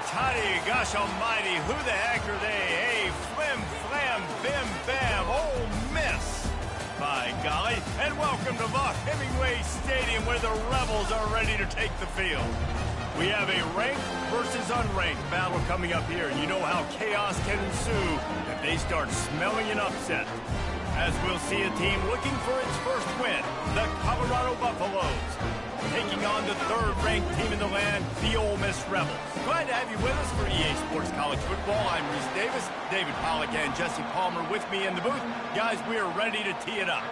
toddy, gosh almighty, who the heck are they? Hey, flim, flam, bim, bam, oh, miss. By golly, and welcome to Buck Hemingway Stadium where the Rebels are ready to take the field. We have a ranked versus unranked battle coming up here, and you know how chaos can ensue if they start smelling an upset. As we'll see a team looking for its first win, the Colorado Buffaloes, taking on the third-ranked team in the land, the Ole Miss Rebels. Glad to have you with us for EA Sports College Football. I'm Reese Davis, David Pollack, and Jesse Palmer with me in the booth. Guys, we are ready to tee it up.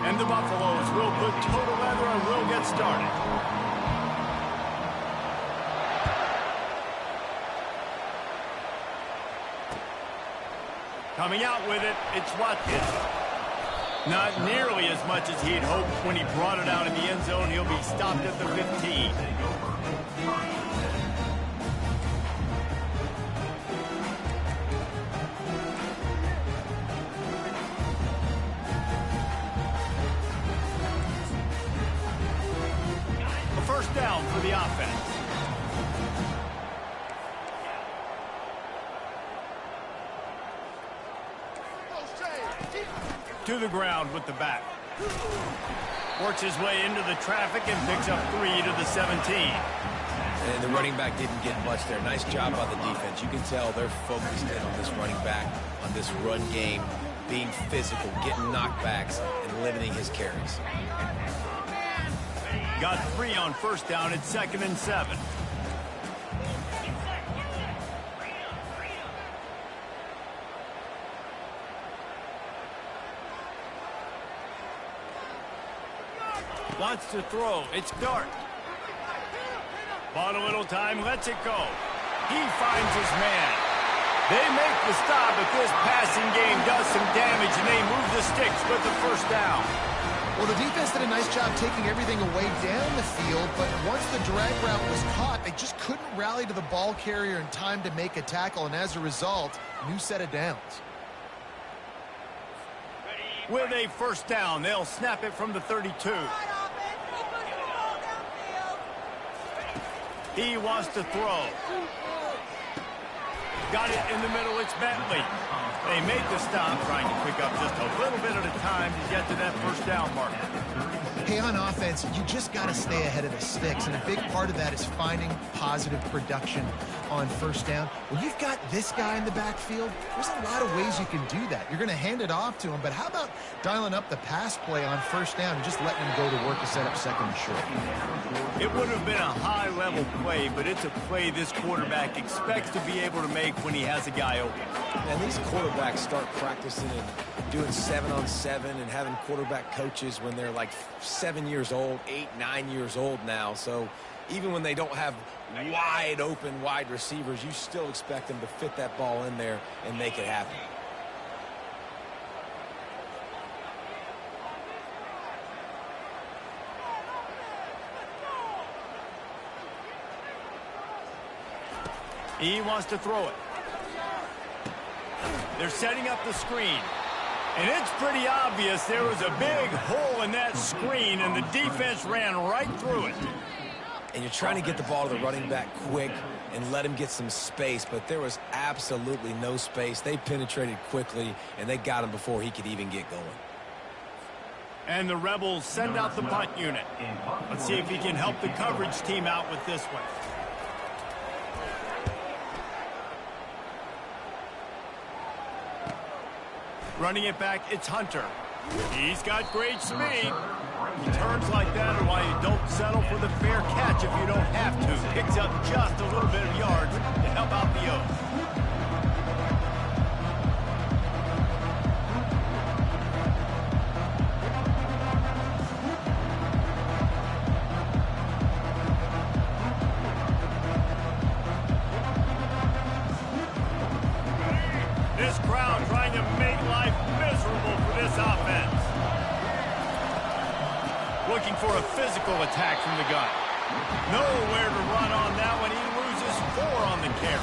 And the Buffaloes will put total leather and we'll get started. Coming out with it, it's Watkins. Not nearly as much as he'd hoped when he brought it out in the end zone. He'll be stopped at the 15. A first down for the offense. To the ground with the back. Works his way into the traffic and picks up 3 to the 17. And the running back didn't get much there. Nice job by the defense. You can tell they're focused in on this running back, on this run game, being physical, getting knockbacks, and limiting his carries. Got 3 on first down. It's 2nd and 7. Wants to throw. It's Dart. Bought a little time. Lets it go. He finds his man. They make the stop, but this passing game does some damage, and they move the sticks with the first down. Well, the defense did a nice job taking everything away down the field, but once the drag route was caught, they just couldn't rally to the ball carrier in time to make a tackle, and as a result, new set of downs. With a first down, they'll snap it from the 32. He wants to throw. Got it in the middle. It's Bentley. They made the stop, trying to pick up just a little bit at a time to get to that first down mark. Hey, on offense, you just got to stay ahead of the sticks, and a big part of that is finding positive production on first down. When you've got this guy in the backfield, there's a lot of ways you can do that. You're going to hand it off to him, but how about dialing up the pass play on first down and just letting him go to work to set up second and short? It would have been a high-level play, but it's a play this quarterback expects to be able to make when he has a guy open. And these quarterbacks start practicing and doing 7-on-7 and having quarterback coaches when they're like 7 years old, 8, 9 years old now. So even when they don't have wide open wide receivers, you still expect them to fit that ball in there and make it happen. He wants to throw it. They're setting up the screen. And it's pretty obvious there was a big hole in that screen, and the defense ran right through it. And you're trying to get the ball to the running back quick and let him get some space, but there was absolutely no space. They penetrated quickly, and they got him before he could even get going. And the Rebels send out the punt unit. Let's see if he can help the coverage team out with this one. Running it back, it's Hunter. He's got great speed. He turns like that, or why you don't settle for the fair catch if you don't have to. Picks up just a little bit of yards to help out the Oaks. This crowd trying to make life miserable for this offense. Looking for a physical attack from the gun. Nowhere to run on that one. He loses 4 on the carry.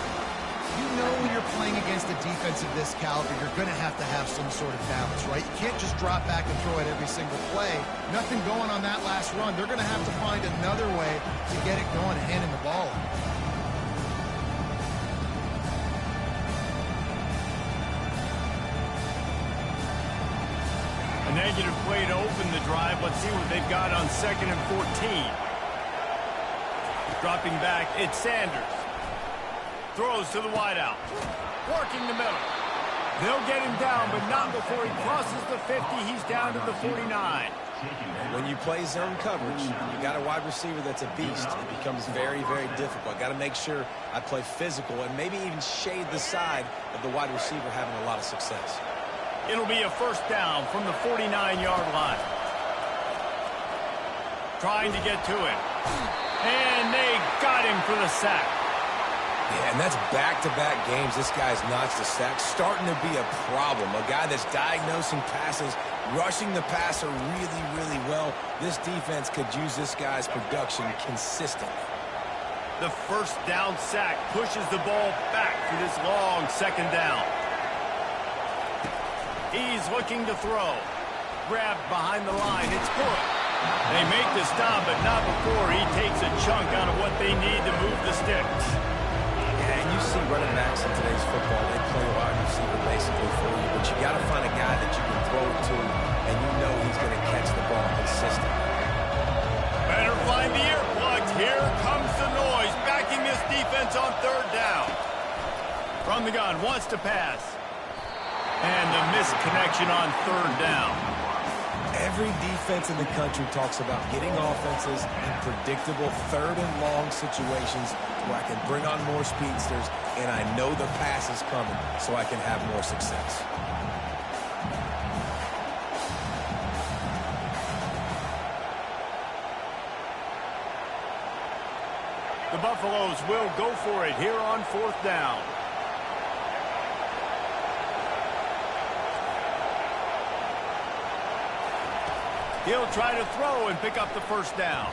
You know when you're playing against a defense of this caliber, you're going to have some sort of balance, right? You can't just drop back and throw it every single play. Nothing going on that last run. They're going to have to find another way to get it going and handing the ball off. A negative play to open the drive. Let's see what they've got on 2nd and 14. Dropping back, it's Sanders. Throws to the wideout. Working the middle. They'll get him down, but not before he crosses the 50. He's down to the 49. When you play zone coverage, you got a wide receiver that's a beast. It becomes very, very difficult. Got to make sure I play physical and maybe even shade the side of the wide receiver having a lot of success. It'll be a first down from the 49-yard line. Trying to get to it. And they got him for the sack. Yeah, and that's back-to-back games. This guy's notched a sack. Starting to be a problem. A guy that's diagnosing passes, rushing the passer really, really well. This defense could use this guy's production consistently. The first down sack pushes the ball back for this long 2nd down. He's looking to throw. Grabbed behind the line. It's good. They make the stop, but not before he takes a chunk out of what they need to move the sticks. Yeah, and you see running backs in today's football, they play wide receiver basically for you, but you got to find a guy that you can throw it to, and you know he's going to catch the ball consistently. Better find the earplugs. Here comes the noise, backing this defense on 3rd down. From the gun, wants to pass. And the missed connection on 3rd down. Every defense in the country talks about getting offenses in predictable 3rd and long situations where I can bring on more speedsters and I know the pass is coming so I can have more success. The Buffaloes will go for it here on 4th down. He'll try to throw and pick up the first down.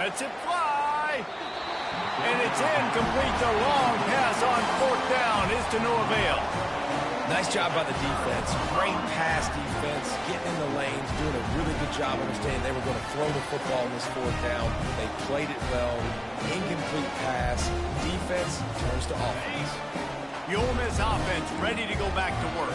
Lets it fly. And it's incomplete. The long pass on 4th down is to no avail. Nice job by the defense. Great pass defense. Getting in the lanes. Doing a really good job understanding they were going to throw the football in this 4th down. They played it well. Incomplete pass. Defense turns to offense. The Ole Miss offense ready to go back to work.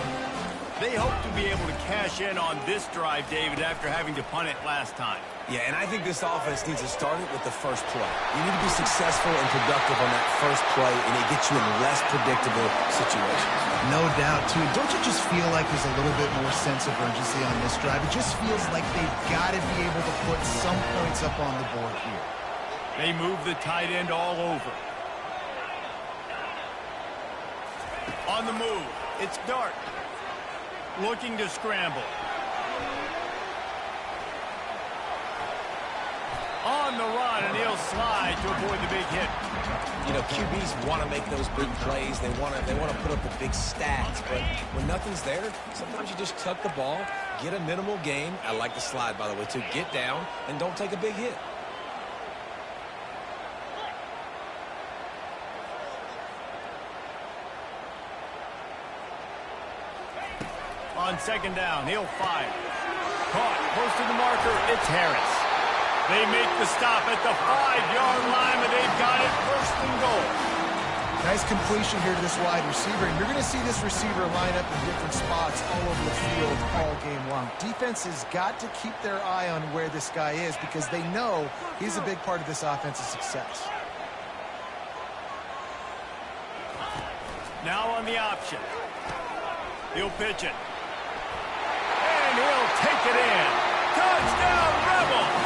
They hope to be able to cash in on this drive, David, after having to punt it last time. Yeah, and I think this offense needs to start it with the first play. You need to be successful and productive on that first play, and it gets you in less predictable situations. No doubt, too. Don't you just feel like there's a little bit more sense of urgency on this drive? It just feels like they've got to be able to put some points up on the board here. They move the tight end all over. On the move, it's Dart. Looking to scramble. On the run, and he'll slide to avoid the big hit. You know, QBs want to make those big plays. They want to put up the big stats. But when nothing's there, sometimes you just tuck the ball, get a minimal gain. I like the slide, by the way, too. Get down and don't take a big hit. On 2nd down, he'll fire. Caught, close to the marker, it's Harris. They make the stop at the 5-yard line, and they've got it 1st and goal. Nice completion here to this wide receiver, and you're going to see this receiver line up in different spots all over the field all game long. Defense has got to keep their eye on where this guy is because they know he's a big part of this offense's success. Now on the option. He'll pitch it. And he'll take it in. Touchdown, Rebels!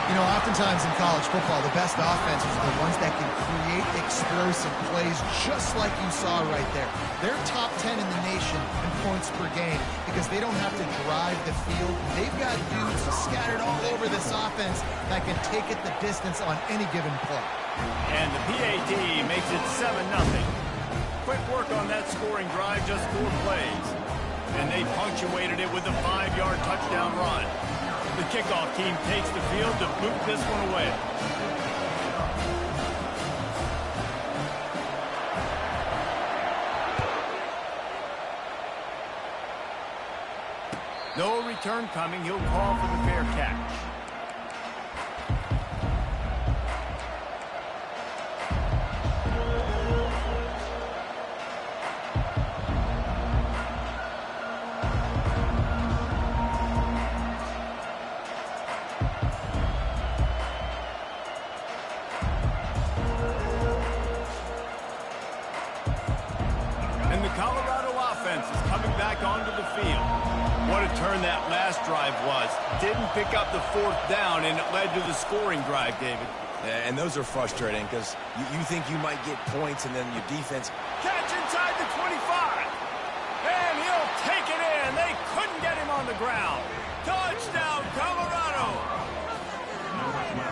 You know, oftentimes in college football, the best offenses are the ones that can create explosive plays just like you saw right there. They're top 10 in the nation in points per game because they don't have to drive the field. They've got dudes scattered all over this offense that can take it the distance on any given play. And the PAT makes it 7-0. Quick work on that scoring drive, just 4 plays. And they punctuated it with a 5-yard touchdown run. The kickoff team takes the field to boot this one away. No return coming. He'll call for the fair catch. Onto the field. What a turn that last drive was. Didn't pick up the fourth down, and it led to the scoring drive, David. Yeah, and those are frustrating because you think you might get points, and then your defense. Catch inside the 25. And he'll take it in. They couldn't get him on the ground. Touchdown, Colorado.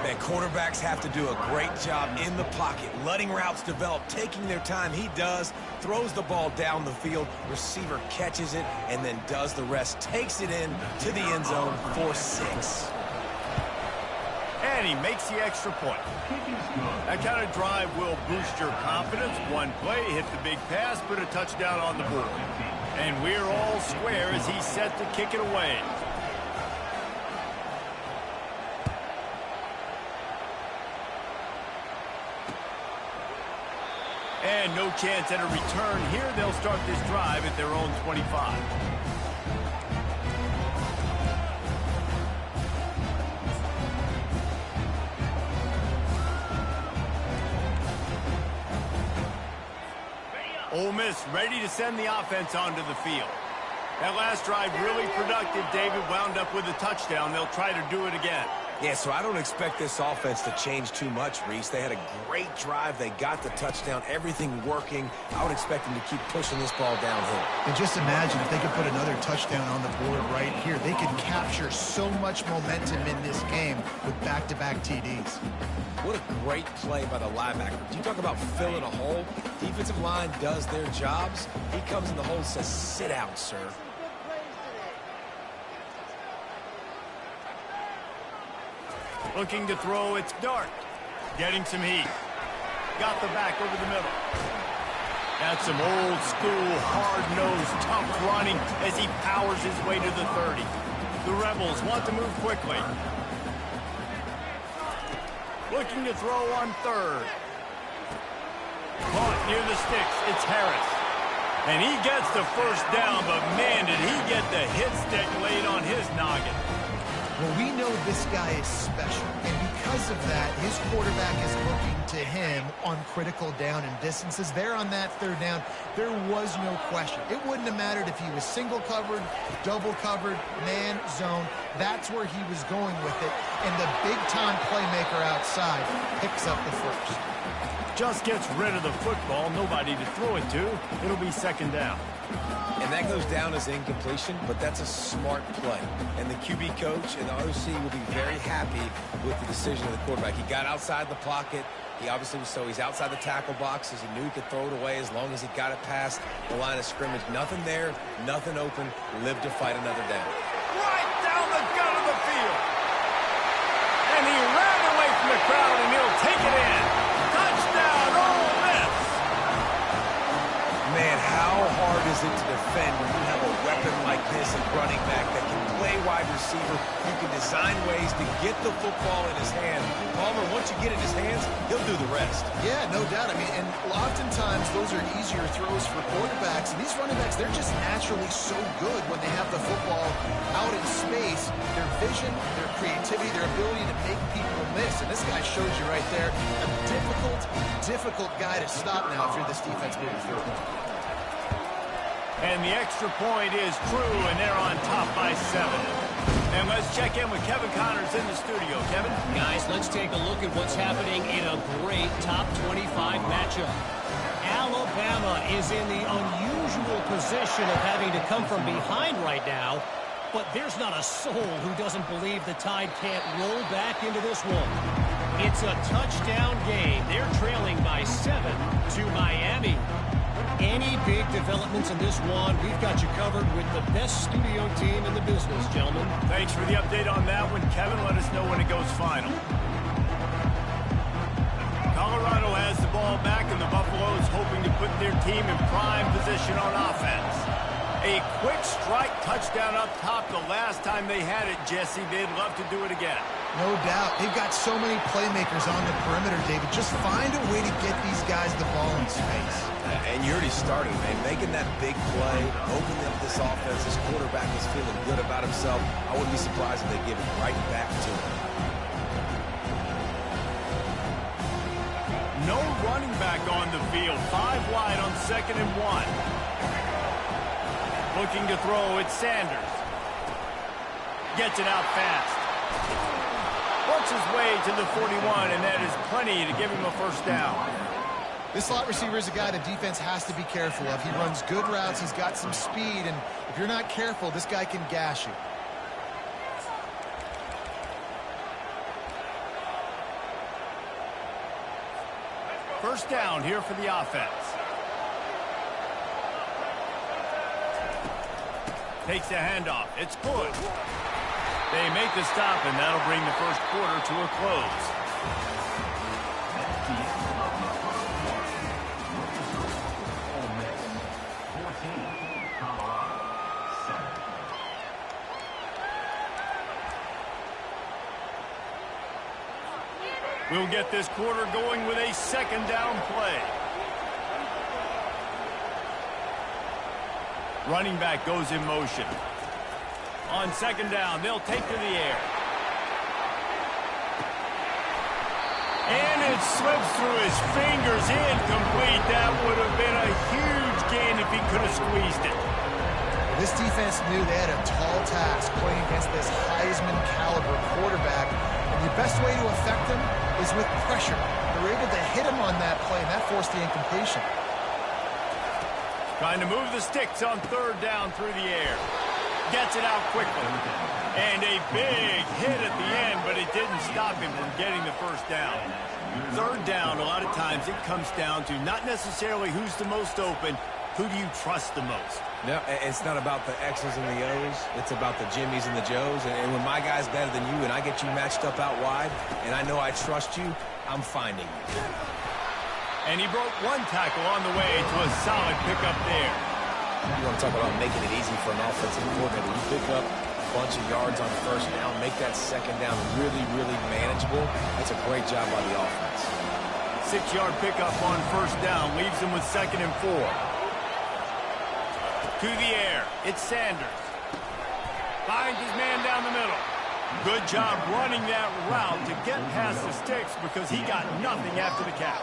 Man, quarterbacks have to do a great job in the pocket, letting routes develop, taking their time. He does, throws the ball down the field, receiver catches it, and then does the rest, takes it in to the end zone for 6. And he makes the extra point. That kind of drive will boost your confidence. One play, hit the big pass, put a touchdown on the board. And we're all square as he's set to kick it away. And no chance at a return here. They'll start this drive at their own 25. Ole Miss ready to send the offense onto the field. That last drive really productive. David wound up with a touchdown. They'll try to do it again. Yeah, so I don't expect this offense to change too much, Reese. They had a great drive. They got the touchdown, everything working. I would expect them to keep pushing this ball downhill. And just imagine if they could put another touchdown on the board right here. They could capture so much momentum in this game with back-to-back TDs. What a great play by the linebacker. Do you talk about filling a hole? Defensive line does their jobs. He comes in the hole and says, sit out, sir. Looking to throw, it's Dart. Getting some heat. Got the back over the middle. That's some old school, hard-nosed, tough running as he powers his way to the 30. The Rebels want to move quickly. Looking to throw on third. Caught near the sticks, it's Harris. And he gets the first down, but man, did he get the hit stick laid on his noggin. Well, we know this guy is special, and because of that, his quarterback is looking to him on critical down and distances. There on that third down, there was no question. It wouldn't have mattered if he was single covered, double covered, man, zone. That's where he was going with it, and the big-time playmaker outside picks up the first. Just gets rid of the football, nobody to throw it to. It'll be second down. And that goes down as incompletion, but that's a smart play. And the QB coach and the OC will be very happy with the decision of the quarterback. He got outside the pocket. He obviously was, so he's outside the tackle box as he knew he could throw it away as long as he got it past the line of scrimmage. Nothing there, nothing open. Lived to fight another down. Right down the gut of the field. And he ran away from the crowd, and he'll take it in. Touchdown, Ole Miss. Man, how hard is it to defend when you have a weapon like this at running back that can play wide receiver? You can design ways to get the football in his hand. Palmer, once you get it in his hands, he'll do the rest. Yeah, no doubt. I mean, and oftentimes those are easier throws for quarterbacks. And these running backs, they're just naturally so good when they have the football out in space. Their vision, their creativity, their ability to make people miss. And this guy shows you right there, a difficult guy to stop now if you're this defense moving through. And the extra point is true, and they're on top by 7. And let's check in with Kevin Connors in the studio. Kevin? Guys, let's take a look at what's happening in a great top 25 matchup. Alabama is in the unusual position of having to come from behind right now, but there's not a soul who doesn't believe the Tide can't roll back into this one. It's a touchdown game. They're trailing by 7 to Miami. Any big developments in this one, we've got you covered with the best studio team in the business, gentlemen. Thanks for the update on that one, Kevin. Let us know when it goes final. Colorado has the ball back, and the Buffaloes hoping to put their team in prime position on offense. A quick strike touchdown up top the last time they had it, Jesse. They'd love to do it again. No doubt. They've got so many playmakers on the perimeter, David. Just find a way to get these guys the ball in space. And you already started, man. Making that big play, opening up this offense. This quarterback is feeling good about himself. I wouldn't be surprised if they give it right back to him. No running back on the field. 5 wide on 2nd and 1. Looking to throw, it's Sanders. Gets it out fast. Works his way to the 41, and that is plenty to give him a first down. This slot receiver is a guy the defense has to be careful of. He runs good routes. He's got some speed, and if you're not careful, this guy can gash you. First down here for the offense. Takes the handoff. It's good. They make the stop, and that'll bring the first quarter to a close. We'll get this quarter going with a 2nd down play. Running back goes in motion. On 2nd down, they'll take to the air. And it slips through his fingers, incomplete. That would have been a huge gain if he could have squeezed it. This defense knew they had a tall task playing against this Heisman caliber quarterback. And the best way to affect him is with pressure. They were able to hit him on that play, and that forced the incompletion. Trying to move the sticks on 3rd down through the air. Gets it out quickly. And a big hit at the end, but it didn't stop him from getting the first down. 3rd down, a lot of times it comes down to not necessarily who's the most open, who do you trust the most? No, it's not about the X's and the O's. It's about the Jimmies and the Joes. And when my guy's better than you and I get you matched up out wide, and I know I trust you, I'm finding you. And he broke 1 tackle on the way to a solid pickup there. You want to talk about making it easy for an offensive coordinator. You pick up a bunch of yards on 1st down, make that 2nd down really, really manageable. That's a great job by the offense. 6-yard pickup on 1st down leaves him with 2nd and 4. To the air, it's Sanders. Finds his man down the middle. Good job running that route to get past the sticks because he got nothing after the catch.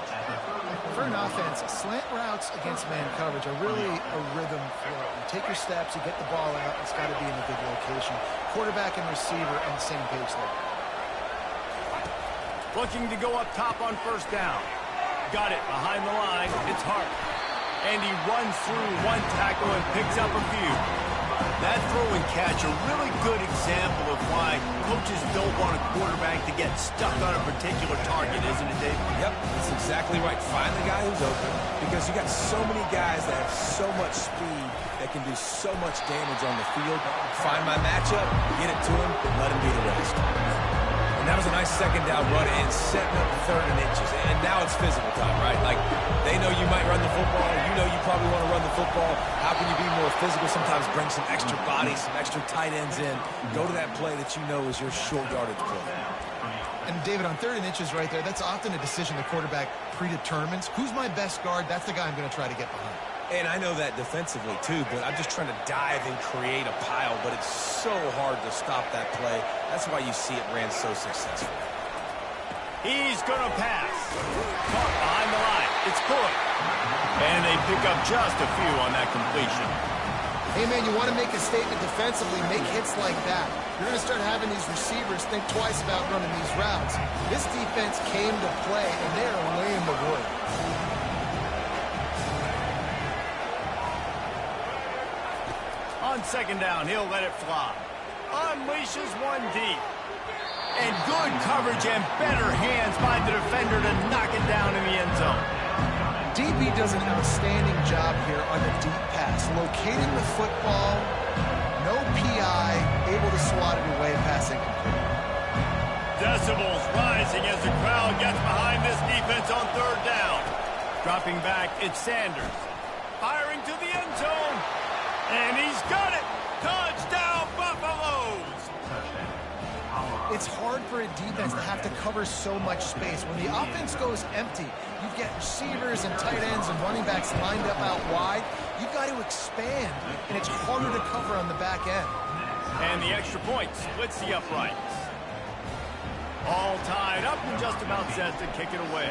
For an offense, slant routes against man coverage are really a rhythm flow. You take your steps, you get the ball out, it's got to be in a good location. Quarterback and receiver on the same page there. Looking to go up top on 1st down. Got it behind the line. It's Hart. And he runs through 1 tackle and picks up a few. That throw and catch, a really good example of why coaches don't want a quarterback to get stuck on a particular target, isn't it, Dave? Yep, that's exactly right. Find the guy who's open because you got so many guys that have so much speed that can do so much damage on the field. Find my matchup, get it to him, and let him do the rest. And that was a nice 2nd down run and setting up 3rd and inches. And now it's physical time, right? Like, they know you might run the football. You know you probably want to run the football. How can you be more physical? Sometimes bring some extra bodies, some extra tight ends in. Go to that play that you know is your short yardage play. And, David, on 3rd and inches right there, that's often a decision the quarterback predetermines. Who's my best guard? That's the guy I'm going to try to get behind. And I know that defensively, too, but I'm just trying to dive and create a pile, but it's so hard to stop that play. That's why you see it ran so successful. He's going to pass. Caught behind the line. It's good. And they pick up just a few on that completion. Hey, man, you want to make a statement defensively, make hits like that. You're going to start having these receivers think twice about running these routes. This defense came to play, and they are laying the wood. On 2nd down, he'll let it fly. Unleashes 1 deep. And good coverage and better hands by the defender to knock it down in the end zone. DB does an outstanding job here on the deep pass, locating the football, no PI, able to swat it away, passing complete. Decibels rising as the crowd gets behind this defense on 3rd down. Dropping back, it's Sanders. Firing to the end zone. And he's got it. Touchdown, Buffaloes. It's hard for a defense to have to cover so much space. When the offense goes empty, you get receivers and tight ends and running backs lined up out wide. You've got to expand, and it's harder to cover on the back end. And the extra point splits the uprights. All tied up and just about set to kick it away.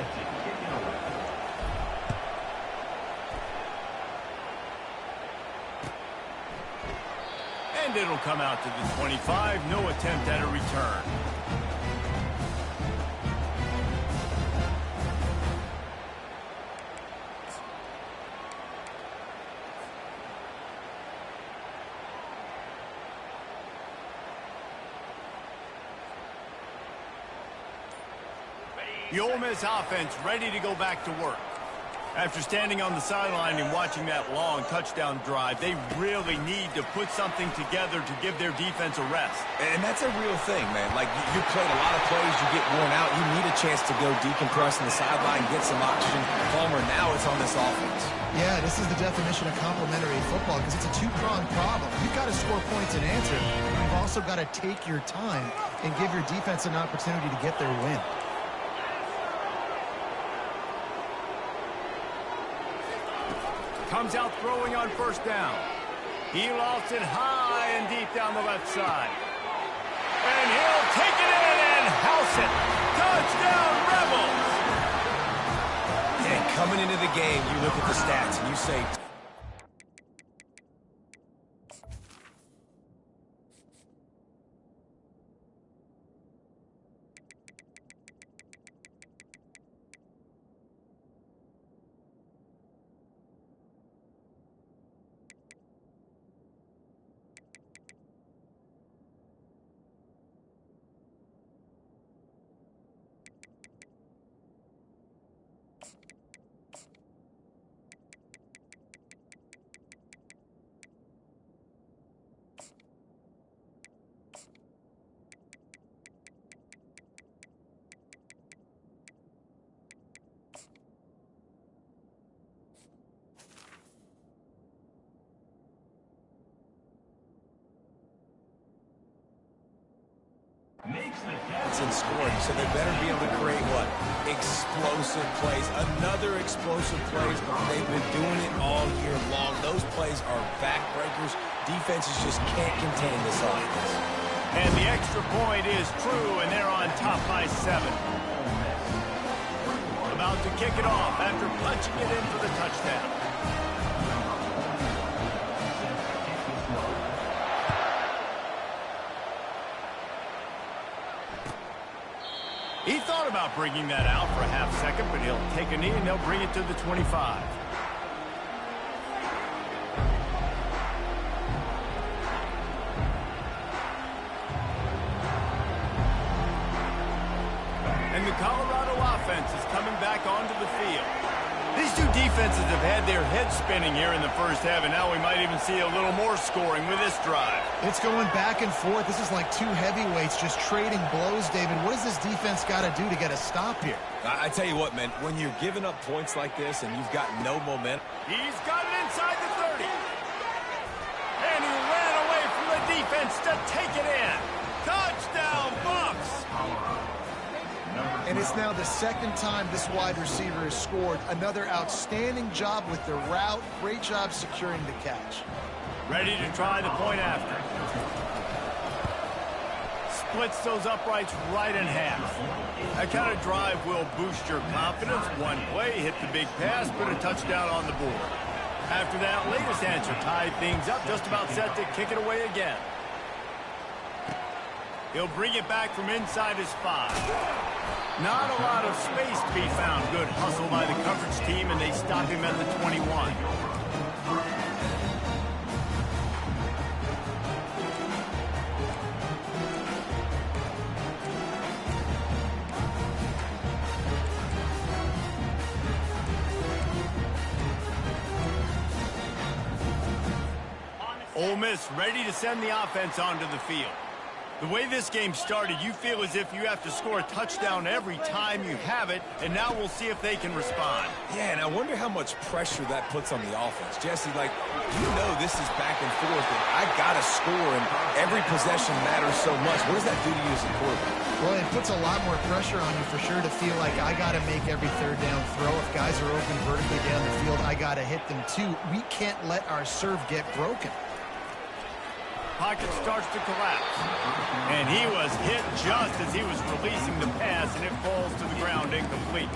And it'll come out to the 25. No attempt at a return. The Ole Miss offense ready to go back to work. After standing on the sideline and watching that long touchdown drive, they really need to put something together to give their defense a rest. And that's a real thing, man. Like, you played a lot of plays, you get worn out, you need a chance to go decompress on the sideline, get some oxygen. Palmer, now it's on this offense. Yeah, this is the definition of complementary football because it's a two-pronged problem. You've got to score points and answer, but you've also got to take your time and give your defense an opportunity to get their win. Comes out throwing on first down. He lofts it high and deep down the left side. And he'll take it in and house it. Touchdown, Rebels! And coming into the game, you look at the stats and you say, it's in scoring, so they better be able to create what? Explosive plays. Another explosive plays. They've been doing it all year long. Those plays are backbreakers. Defenses just can't contain this offense. And the extra point is true, and they're on top by 7. About to kick it off after punching it in for the touchdown. He thought about bringing that out for a half second, but he'll take a knee and they'll bring it to the 25. And the Colorado offense is coming back onto the field. These two defenses have had their heads spinning here in the first half, and now we might even see a little more scoring with this drive. It's going back and forth. This is like two heavyweights just trading blows, David. What does this defense got to do to get a stop here? I tell you what, man, when you're giving up points like this and you've got no momentum. He's got it inside the 30. And he ran away from the defense to take it in. Touchdown, Bucks! And it's now the second time this wide receiver has scored. Another outstanding job with the route. Great job securing the catch. Ready to try the point after. Splits those uprights right in half. That kind of drive will boost your confidence. One play, hit the big pass, put a touchdown on the board. After that latest answer tied things up, just about set to kick it away again. He'll bring it back from inside his 5. Not a lot of space to be found. Good hustle by the coverage team, and they stop him at the 21. Ole Miss ready to send the offense onto the field. The way this game started, you feel as if you have to score a touchdown every time you have it, and now we'll see if they can respond. Yeah, and I wonder how much pressure that puts on the offense. Jesse, like, you know this is back and forth, and I got to score, and every possession matters so much. What does that do to you as a quarterback? Well, it puts a lot more pressure on you for sure to feel like I got to make every third down throw. If guys are open vertically down the field, I got to hit them too. We can't let our serve get broken. Pocket starts to collapse. And he was hit just as he was releasing the pass, and it falls to the ground incomplete.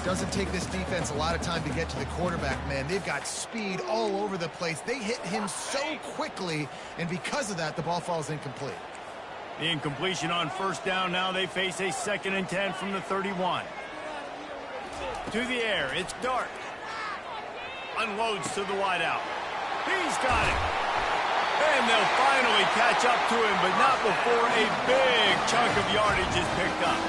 Doesn't take this defense a lot of time to get to the quarterback, man. They've got speed all over the place. They hit him so quickly, and because of that, the ball falls incomplete. The incompletion on first down. Now they face a 2nd and 10 from the 31. To the air, it's Dart. Unloads to the wideout. He's got it. And they'll finally catch up to him, but not before a big chunk of yardage is picked up.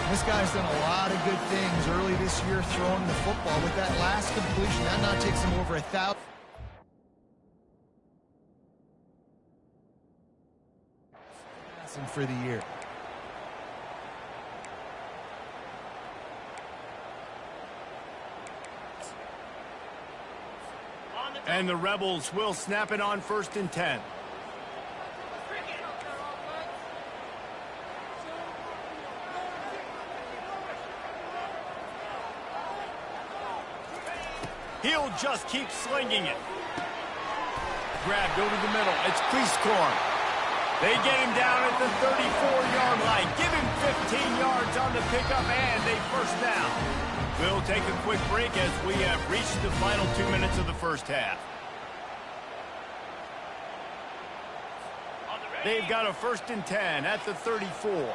This guy's done a lot of good things early this year throwing the football. With that last completion, that now takes him over 1,000. For the year. And the Rebels will snap it on 1st and 10. He'll just keep slinging it. Grabbed over the middle. It's Cleescorn. They get him down at the 34-yard line. Give him 15 yards on the pickup and a first down. We'll take a quick break as we have reached the final 2 minutes of the first half. They've got a 1st and 10 at the 34.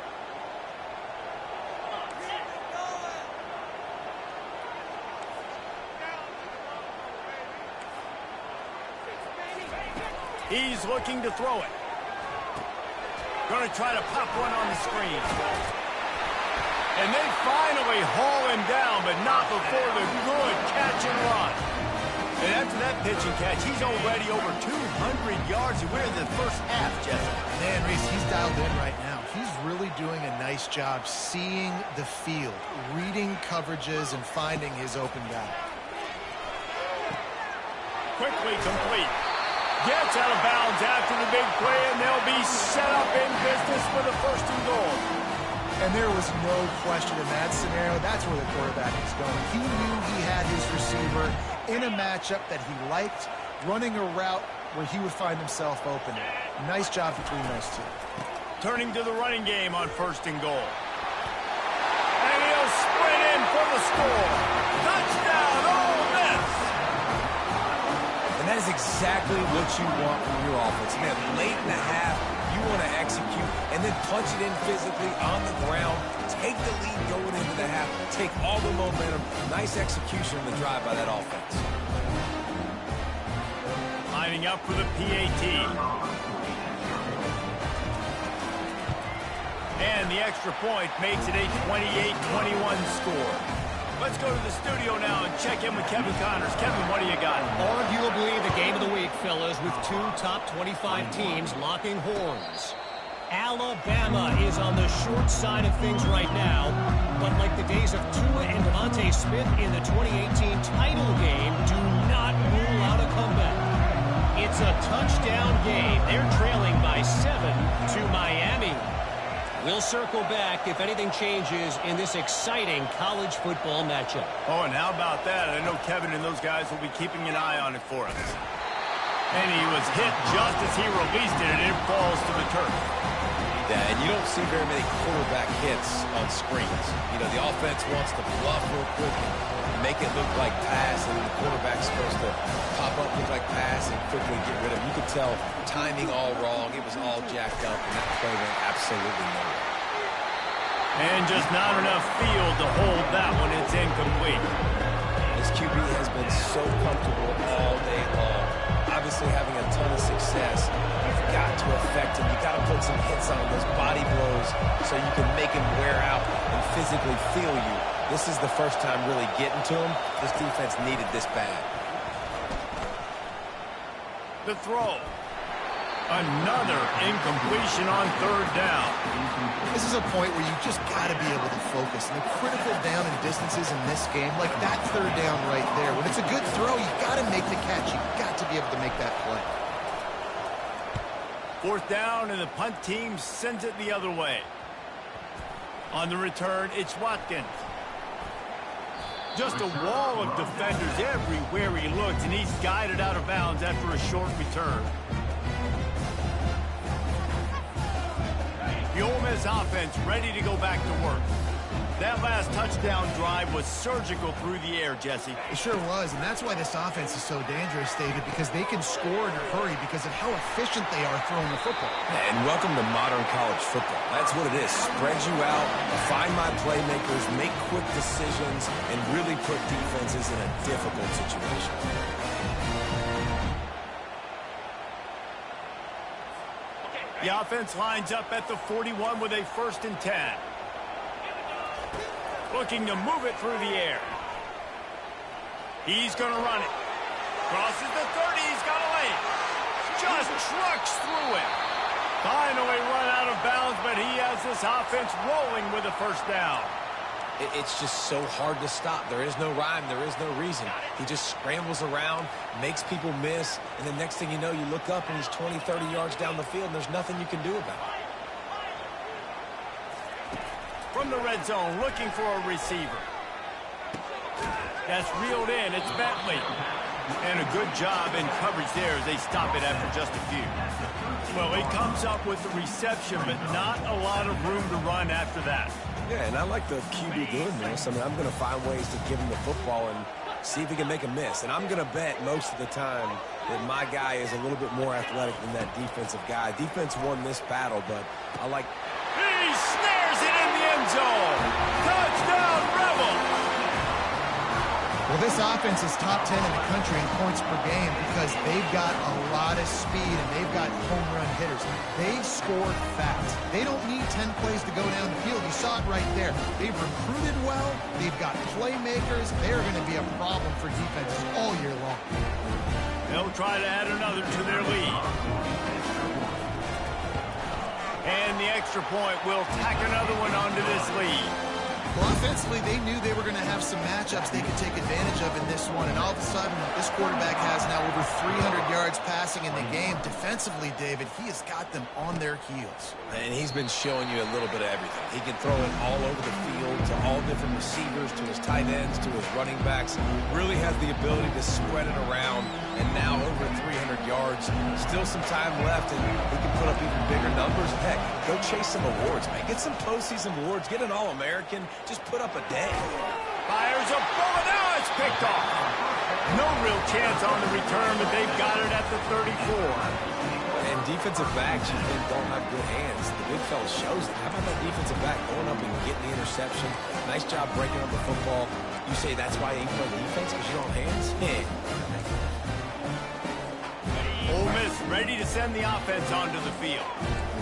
He's looking to throw it. Going to try to pop one on the screen. And they finally haul him down, but not before the good catch and run. And after that pitch and catch, he's already over 200 yards. And we're in the first half, Jesse. Man, Reese, he's dialed in right now. He's really doing a nice job seeing the field, reading coverages, and finding his open guy. Quickly complete. Gets out of bounds after the big play, and they'll be set up in business for the 1st and goal. And there was no question in that scenario. That's where the quarterback is going. He knew he had his receiver in a matchup that he liked, running a route where he would find himself open. Nice job between those two. Turning to the running game on 1st and goal. And he'll sprint in for the score. Touchdown, Ole Miss! And that is exactly what you want from your offense. Man, late in the half, you want to execute and then punch it in physically on the ground, take the lead going into the half, take all the momentum. Nice execution on the drive by that offense. Lining up for the PAT. And the extra point makes it a 28-21 score. Let's go to the studio now and check in with Kevin Connors. Kevin, what do you got? Arguably the game of the week, fellas, with 2 top 25 teams locking horns. Alabama is on the short side of things right now, but like the days of Tua and Devontae Smith in the 2018 title game, do not rule out a comeback. It's a touchdown game. They're trailing by 7 to Miami. We'll circle back if anything changes in this exciting college football matchup. Oh, and how about that? I know Kevin and those guys will be keeping an eye on it for us. And he was hit just as he released it, and it falls to the turf. Yeah, and you don't see very many quarterback hits on screens. You know, the offense wants to bluff real quick and make it look like pass, and the quarterback's supposed to pop up, look like pass, and quickly get rid of it. You could tell timing all wrong. It was all jacked up, and that play went absolutely nowhere. And just not enough field to hold that one. It's incomplete. This QB has been so comfortable all day long. Obviously having a ton of success. You've got to affect him. You've got to put some hits on him, those body blows, so you can make him wear out and physically feel you. This is the first time really getting to him. This defense needed this bad. The throw. Another incompletion on third down. This is a point where you just got to be able to focus. And the critical down and distances in this game, like that third down right there, when it's a good throw, you got to make the catch. You got to be able to make that play. Fourth down, and the punt team sends it the other way. On the return, it's Watkins. Just a wall of defenders everywhere he looks, and he's guided out of bounds after a short return. The Ole Miss offense ready to go back to work. That last touchdown drive was surgical through the air, Jesse. It sure was, and that's why this offense is so dangerous, David, because they can score in a hurry because of how efficient they are throwing the football. And welcome to modern college football. That's what it is. Spread you out, find my playmakers, make quick decisions, and really put defenses in a difficult situation. The offense lines up at the 41 with a 1st and 10. Looking to move it through the air. He's going to run it. Crosses the 30. He's got a lane. Just trucks through it. Finally run out of bounds, but he has this offense rolling with a 1st down. It's just so hard to stop. There is no rhyme. There is no reason. He just scrambles around, makes people miss, and the next thing you know, you look up and he's 20, 30 yards down the field, and there's nothing you can do about it. From the red zone, looking for a receiver. That's reeled in. It's Bentley. And a good job in coverage there as they stop it after just a few. Well, he comes up with the reception, but not a lot of room to run after that. Yeah, and I like the QB doing this. I mean, I'm going to find ways to give him the football and see if he can make a miss. And I'm going to bet most of the time that my guy is a little bit more athletic than that defensive guy. Defense won this battle, but I like... He snares it in the end zone. Touchdown, Rebels. Well, this offense is top 10 in the country in points per game because they've got a lot of speed and they've got home run hitters. They score fast. They don't need 10 plays to go down the field. You saw it right there. They've recruited well. They've got playmakers. They're going to be a problem for defenses all year long. They'll try to add another to their lead. And the extra point will tack another one onto this lead. Well, offensively, they knew they were going to have some matchups they could take advantage of in this one, and all of a sudden, this quarterback has now over 300 yards passing in the game. Defensively, David, he has got them on their heels. And he's been showing you a little bit of everything. He can throw it all over the field to all different receivers, to his tight ends, to his running backs. Really has the ability to spread it around, and now over 300 yards. Still some time left, and he can put up even bigger numbers. Heck, go chase some awards, man. Get some postseason awards. Get an All-American. Just put up a day. Fires a bullet. Now it's picked off. No real chance on the return, but they've got it at the 34. And defensive backs, you think, don't have good hands. The big fella shows it. How about that defensive back going up and getting the interception? Nice job breaking up the football. You say that's why you ain't play defense because you don't have hands? Ole Miss ready to send the offense onto the field.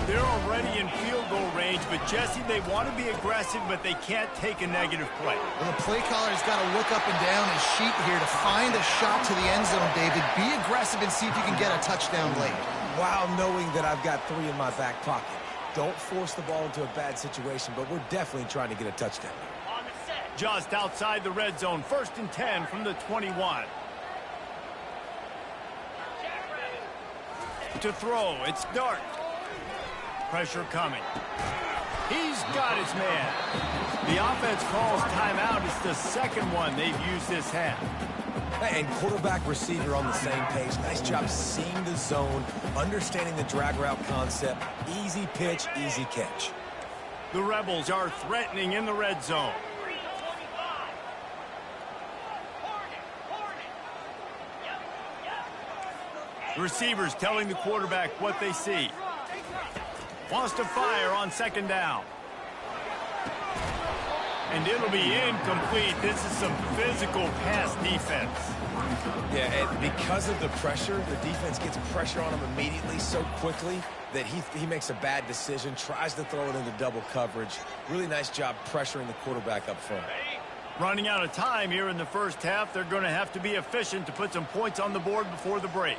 They're already in field goal range, but Jesse, they want to be aggressive, but they can't take a negative play. Well, the play caller's got to look up and down his sheet here to find a shot to the end zone, David. Be aggressive and see if you can get a touchdown late. While knowing that I've got 3 in my back pocket. Don't force the ball into a bad situation, but we're definitely trying to get a touchdown. Just outside the red zone, 1st and 10 from the 21. To throw, it's Dart. Pressure coming. He's got his man. The offense calls timeout. It's the second one they've used this half. And quarterback receiver on the same page. Nice job seeing the zone, understanding the drag route concept. Easy pitch, easy catch. The Rebels are threatening in the red zone. Receivers telling the quarterback what they see. Wants to fire on 2nd down. And it'll be incomplete. This is some physical pass defense. Yeah, and because of the pressure, the defense gets pressure on him immediately so quickly that he makes a bad decision, tries to throw it into double coverage. Really nice job pressuring the quarterback up front. Running out of time here in the first half. They're going to have to be efficient to put some points on the board before the break.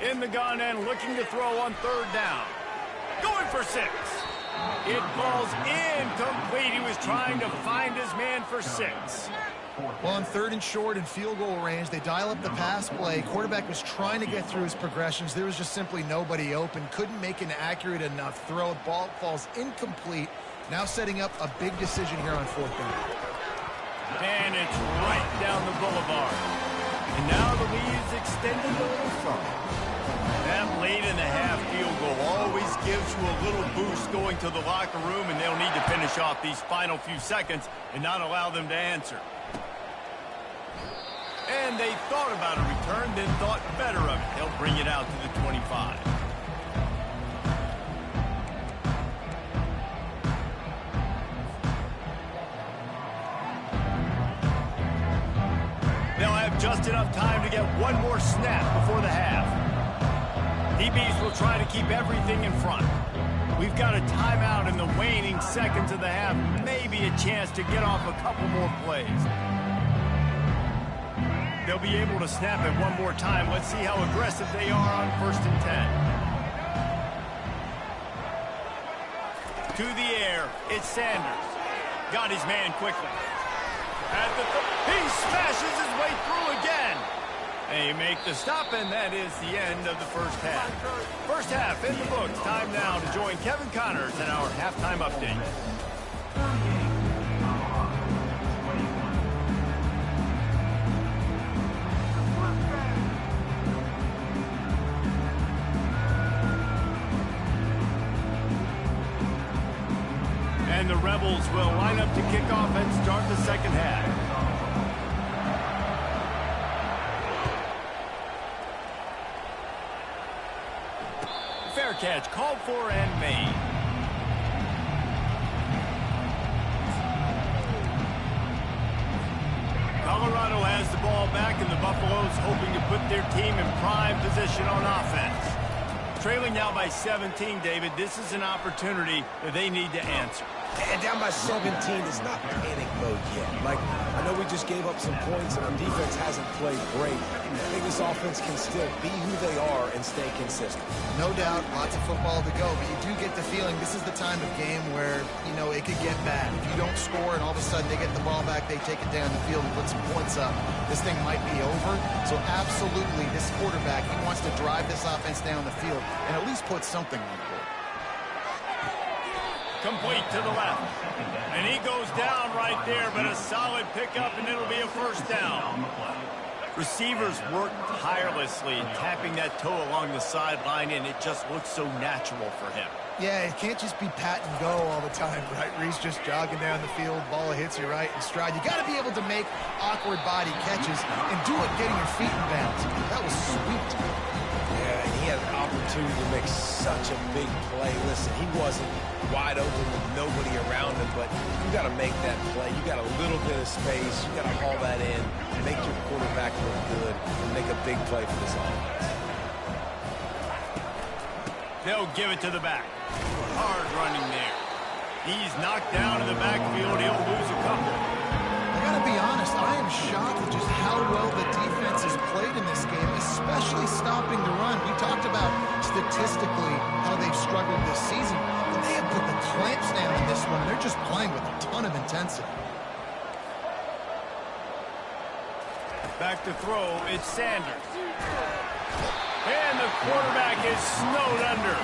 In the gun and looking to throw on third down. Going for 6. It falls incomplete. He was trying to find his man for 6. Well, on third and short and field goal range, they dial up the pass play. Quarterback was trying to get through his progressions. There was just simply nobody open. Couldn't make an accurate enough throw. The ball falls incomplete. Now setting up a big decision here on fourth down. And it's right down the boulevard. And now the lead's extended a little further. That late in the half field goal always gives you a little boost going to the locker room, and they'll need to finish off these final few seconds and not allow them to answer. And they thought about a return, then thought better of it. They'll bring it out to the 25. They'll have just enough time to get one more snap before the half. DBs will try to keep everything in front. We've got a timeout in the waning seconds of the half. Maybe a chance to get off a couple more plays. They'll be able to snap it one more time. Let's see how aggressive they are on 1st and 10. To the air, it's Sanders. Got his man quickly. He smashes his way through again. They make the stop, and that is the end of the first half. First half in the books. Time now to join Kevin Connors in our halftime update. And the Rebels will line up to kick off and start the second half. Fair catch called for and made. Colorado has the ball back, and the Buffaloes hoping to put their team in prime position on offense. Trailing now by 17, David, this is an opportunity that they need to answer. And down by 17, it's not panic mode yet. Like, I know we just gave up some points and our defense hasn't played great. I think this offense can still be who they are and stay consistent. No doubt, lots of football to go, but you do get the feeling this is the time of game where, you know, it could get bad. If you don't score and all of a sudden they get the ball back, they take it down the field and put some points up, this thing might be over. So absolutely, this quarterback, he wants to drive this offense down the field and at least put something on the board. Complete to the left. And he goes down right there, but a solid pickup, and it'll be a first down. Receivers work tirelessly, tapping that toe along the sideline, and it just looks so natural for him. Yeah, it can't just be pat and go all the time, right? Reese just jogging down the field, ball hits you right in stride. You got to be able to make awkward body catches and do it getting your feet in bounds. That was sweet. Yeah, and he had an opportunity to make such a big play. Listen, he wasn't wide open with nobody around him, but you got to make that play. You got a little bit of space. You got to haul that in, make your quarterback look good, and make a big play for this offense. They'll give it to the back. Hard running there. He's knocked down in the backfield. He'll lose a couple. I got to be honest, I am shocked at just how well the defense has played in this game, especially stopping the run. We talked about statistically how they've struggled this season, but they have put the clamps down in this one, and they're just playing with a ton of intensity. Back to throw, it's Sanders. And the quarterback is snowed under.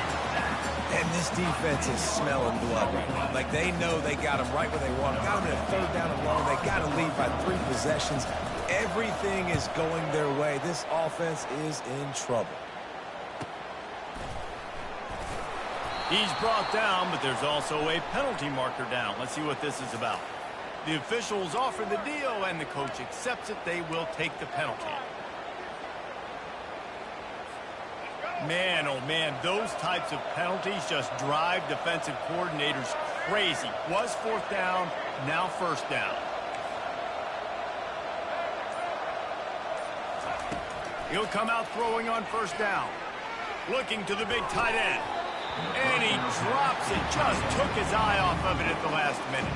And this defense is smelling blood right now. Like, they know they got him right where they want him. Got him in a third down and long. They got to lead by 3 possessions. Everything is going their way. This offense is in trouble. He's brought down, but there's also a penalty marker down. Let's see what this is about. The officials offer the deal, and the coach accepts it. They will take the penalty. Man, oh man, those types of penalties just drive defensive coordinators crazy. Was fourth down, now first down. He'll come out throwing on first down. Looking to the big tight end. And he drops it. Just took his eye off of it at the last minute.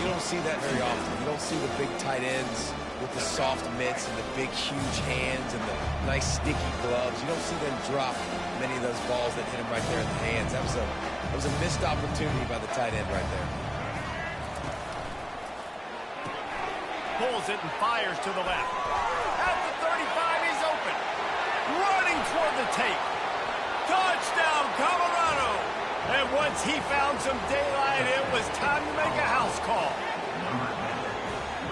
You don't see that very often. You don't see the big tight ends with the soft mitts and the big, huge hands and the nice sticky gloves. You don't see them drop many of those balls that hit him right there in the hands. That was a missed opportunity by the tight end right there. Pulls it and fires to the left. At the 35, he's open. Running toward the tape. Touchdown, Colorado. And once he found some daylight, it was time to make a house call.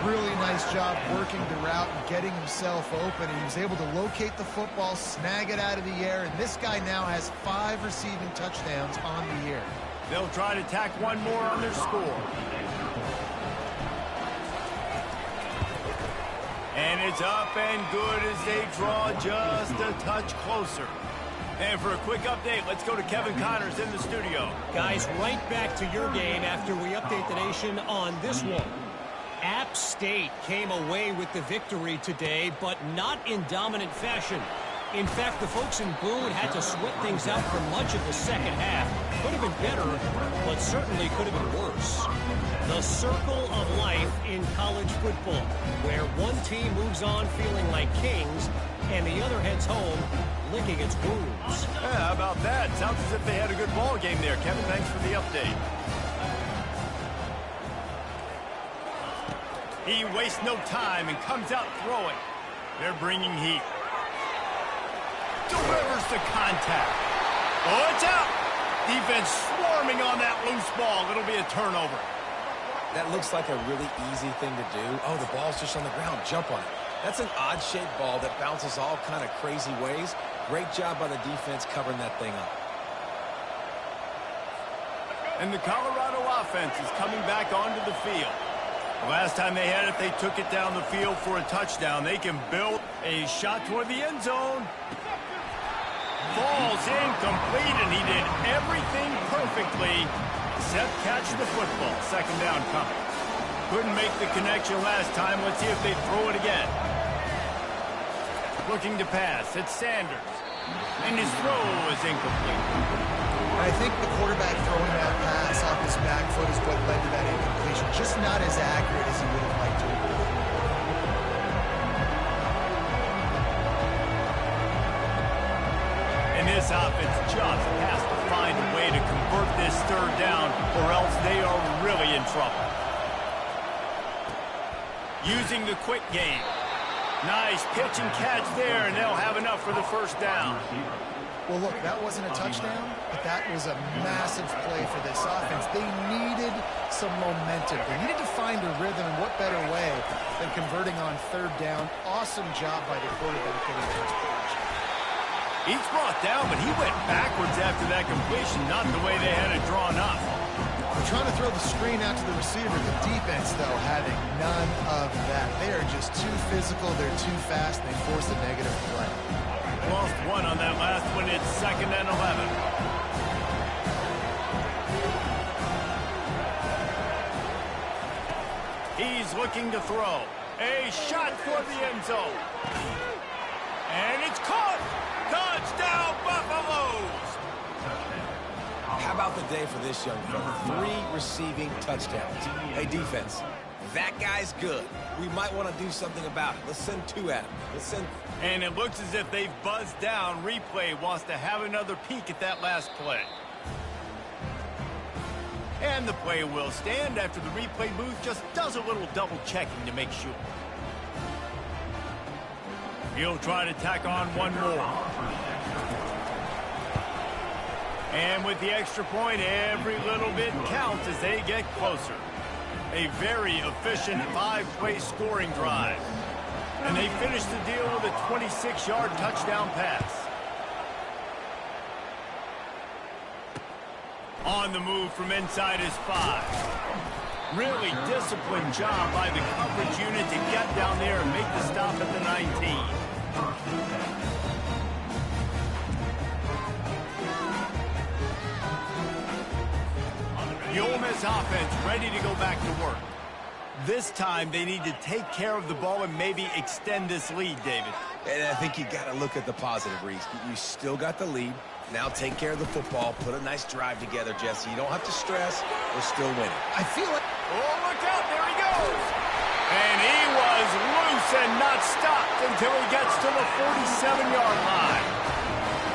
Really nice job working the route and getting himself open. He was able to locate the football, snag it out of the air, and this guy now has 5 receiving touchdowns on the year. They'll try to tack one more on their score. And it's up and good as they draw just a touch closer. And for a quick update, let's go to Kevin Connors in the studio. Guys, right back to your game after we update the nation on this one. App State came away with the victory today, but not in dominant fashion. In fact, the folks in Boone had to sweat things out for much of the second half. Could have been better, but certainly could have been worse. The circle of life in college football, where one team moves on feeling like kings, and the other heads home licking its wounds. Yeah, how about that? Sounds as if they had a good ball game there. Kevin, thanks for the update. He wastes no time and comes out throwing. They're bringing heat. Delivers the contact. Oh, it's out. Defense swarming on that loose ball. It'll be a turnover. That looks like a really easy thing to do. Oh, the ball's just on the ground. Jump on it. That's an odd-shaped ball that bounces all kind of crazy ways. Great job by the defense covering that thing up. And the Colorado offense is coming back onto the field. Last time they had it, they took it down the field for a touchdown. They can build a shot toward the end zone. Falls incomplete, and he did everything perfectly except catch the football. Second down coming. Couldn't make the connection last time. Let's see if they throw it again. Looking to pass. It's Sanders. And his throw is incomplete. I think the quarterback throwing that pass off his back foot is what led to that incompletion. Just not as accurate as he would have liked to have been. And this offense just has to find a way to convert this third down, or else they are really in trouble. Using the quick game. Nice pitch and catch there, and they'll have enough for the first down. Well, look, that wasn't a touchdown, but that was a massive play for this offense. They needed some momentum. They needed to find a rhythm, and what better way than converting on third down. Awesome job by the quarterback getting first pitch. He's brought down, but he went backwards after that completion, not the way they had it drawn up. They're trying to throw the screen out to the receiver. The defense, though, having none of that. They are just too physical. They're too fast. They force a negative play. Lost one on that last one. It's 2nd and 11. He's looking to throw. A shot for the end zone. And it's caught. Touchdown, Buffaloes. How about the day for this young fella? 3 receiving touchdowns. Hey, defense, that guy's good. We might want to do something about it. Let's send 2 at him. Let's send... And it looks as if they've buzzed down. Replay wants to have another peek at that last play. And the play will stand after the replay booth just does a little double checking to make sure. He'll try to tack on one more. And with the extra point, every little bit counts as they get closer. A very efficient 5-play scoring drive. And they finish the deal with a 26-yard touchdown pass. On the move from inside his 5. Really disciplined job by the coverage unit to get down there and make the stop at the 19. The Ole Miss offense ready to go back to work. This time they need to take care of the ball and maybe extend this lead, David. And I think you got to look at the positive, Reese. You still got the lead. Now take care of the football. Put a nice drive together, Jesse. You don't have to stress. We're still winning. I feel like... Oh, look out. There he goes. And he was loose and not stopped until he gets to the 47-yard line.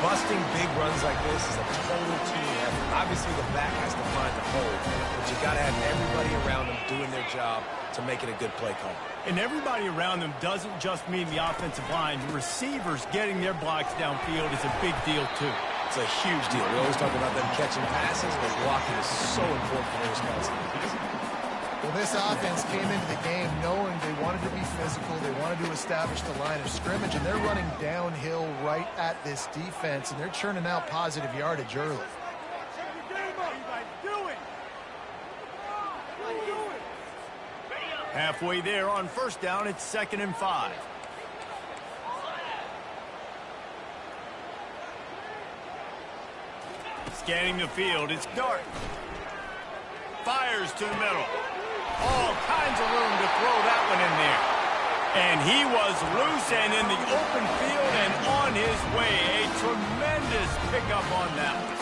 Busting big runs like this is a total team effort. Obviously, the back has to find the hole, but you got to have everybody around them doing their job to make it a good play call. And everybody around them doesn't just mean the offensive line. The receivers getting their blocks downfield is a big deal, too. It's a huge deal. We always talk about them catching passes, but blocking is so important for those guys. Well, this offense came into the game knowing they wanted to be physical, they wanted to establish the line of scrimmage, and they're running downhill right at this defense, and they're churning out positive yardage early. Halfway there on first down, it's 2nd and 5. Scanning the field, it's Dart. Fires to the middle. All kinds of room to throw that one in there. And he was loose and in the open field and on his way. A tremendous pickup on that one.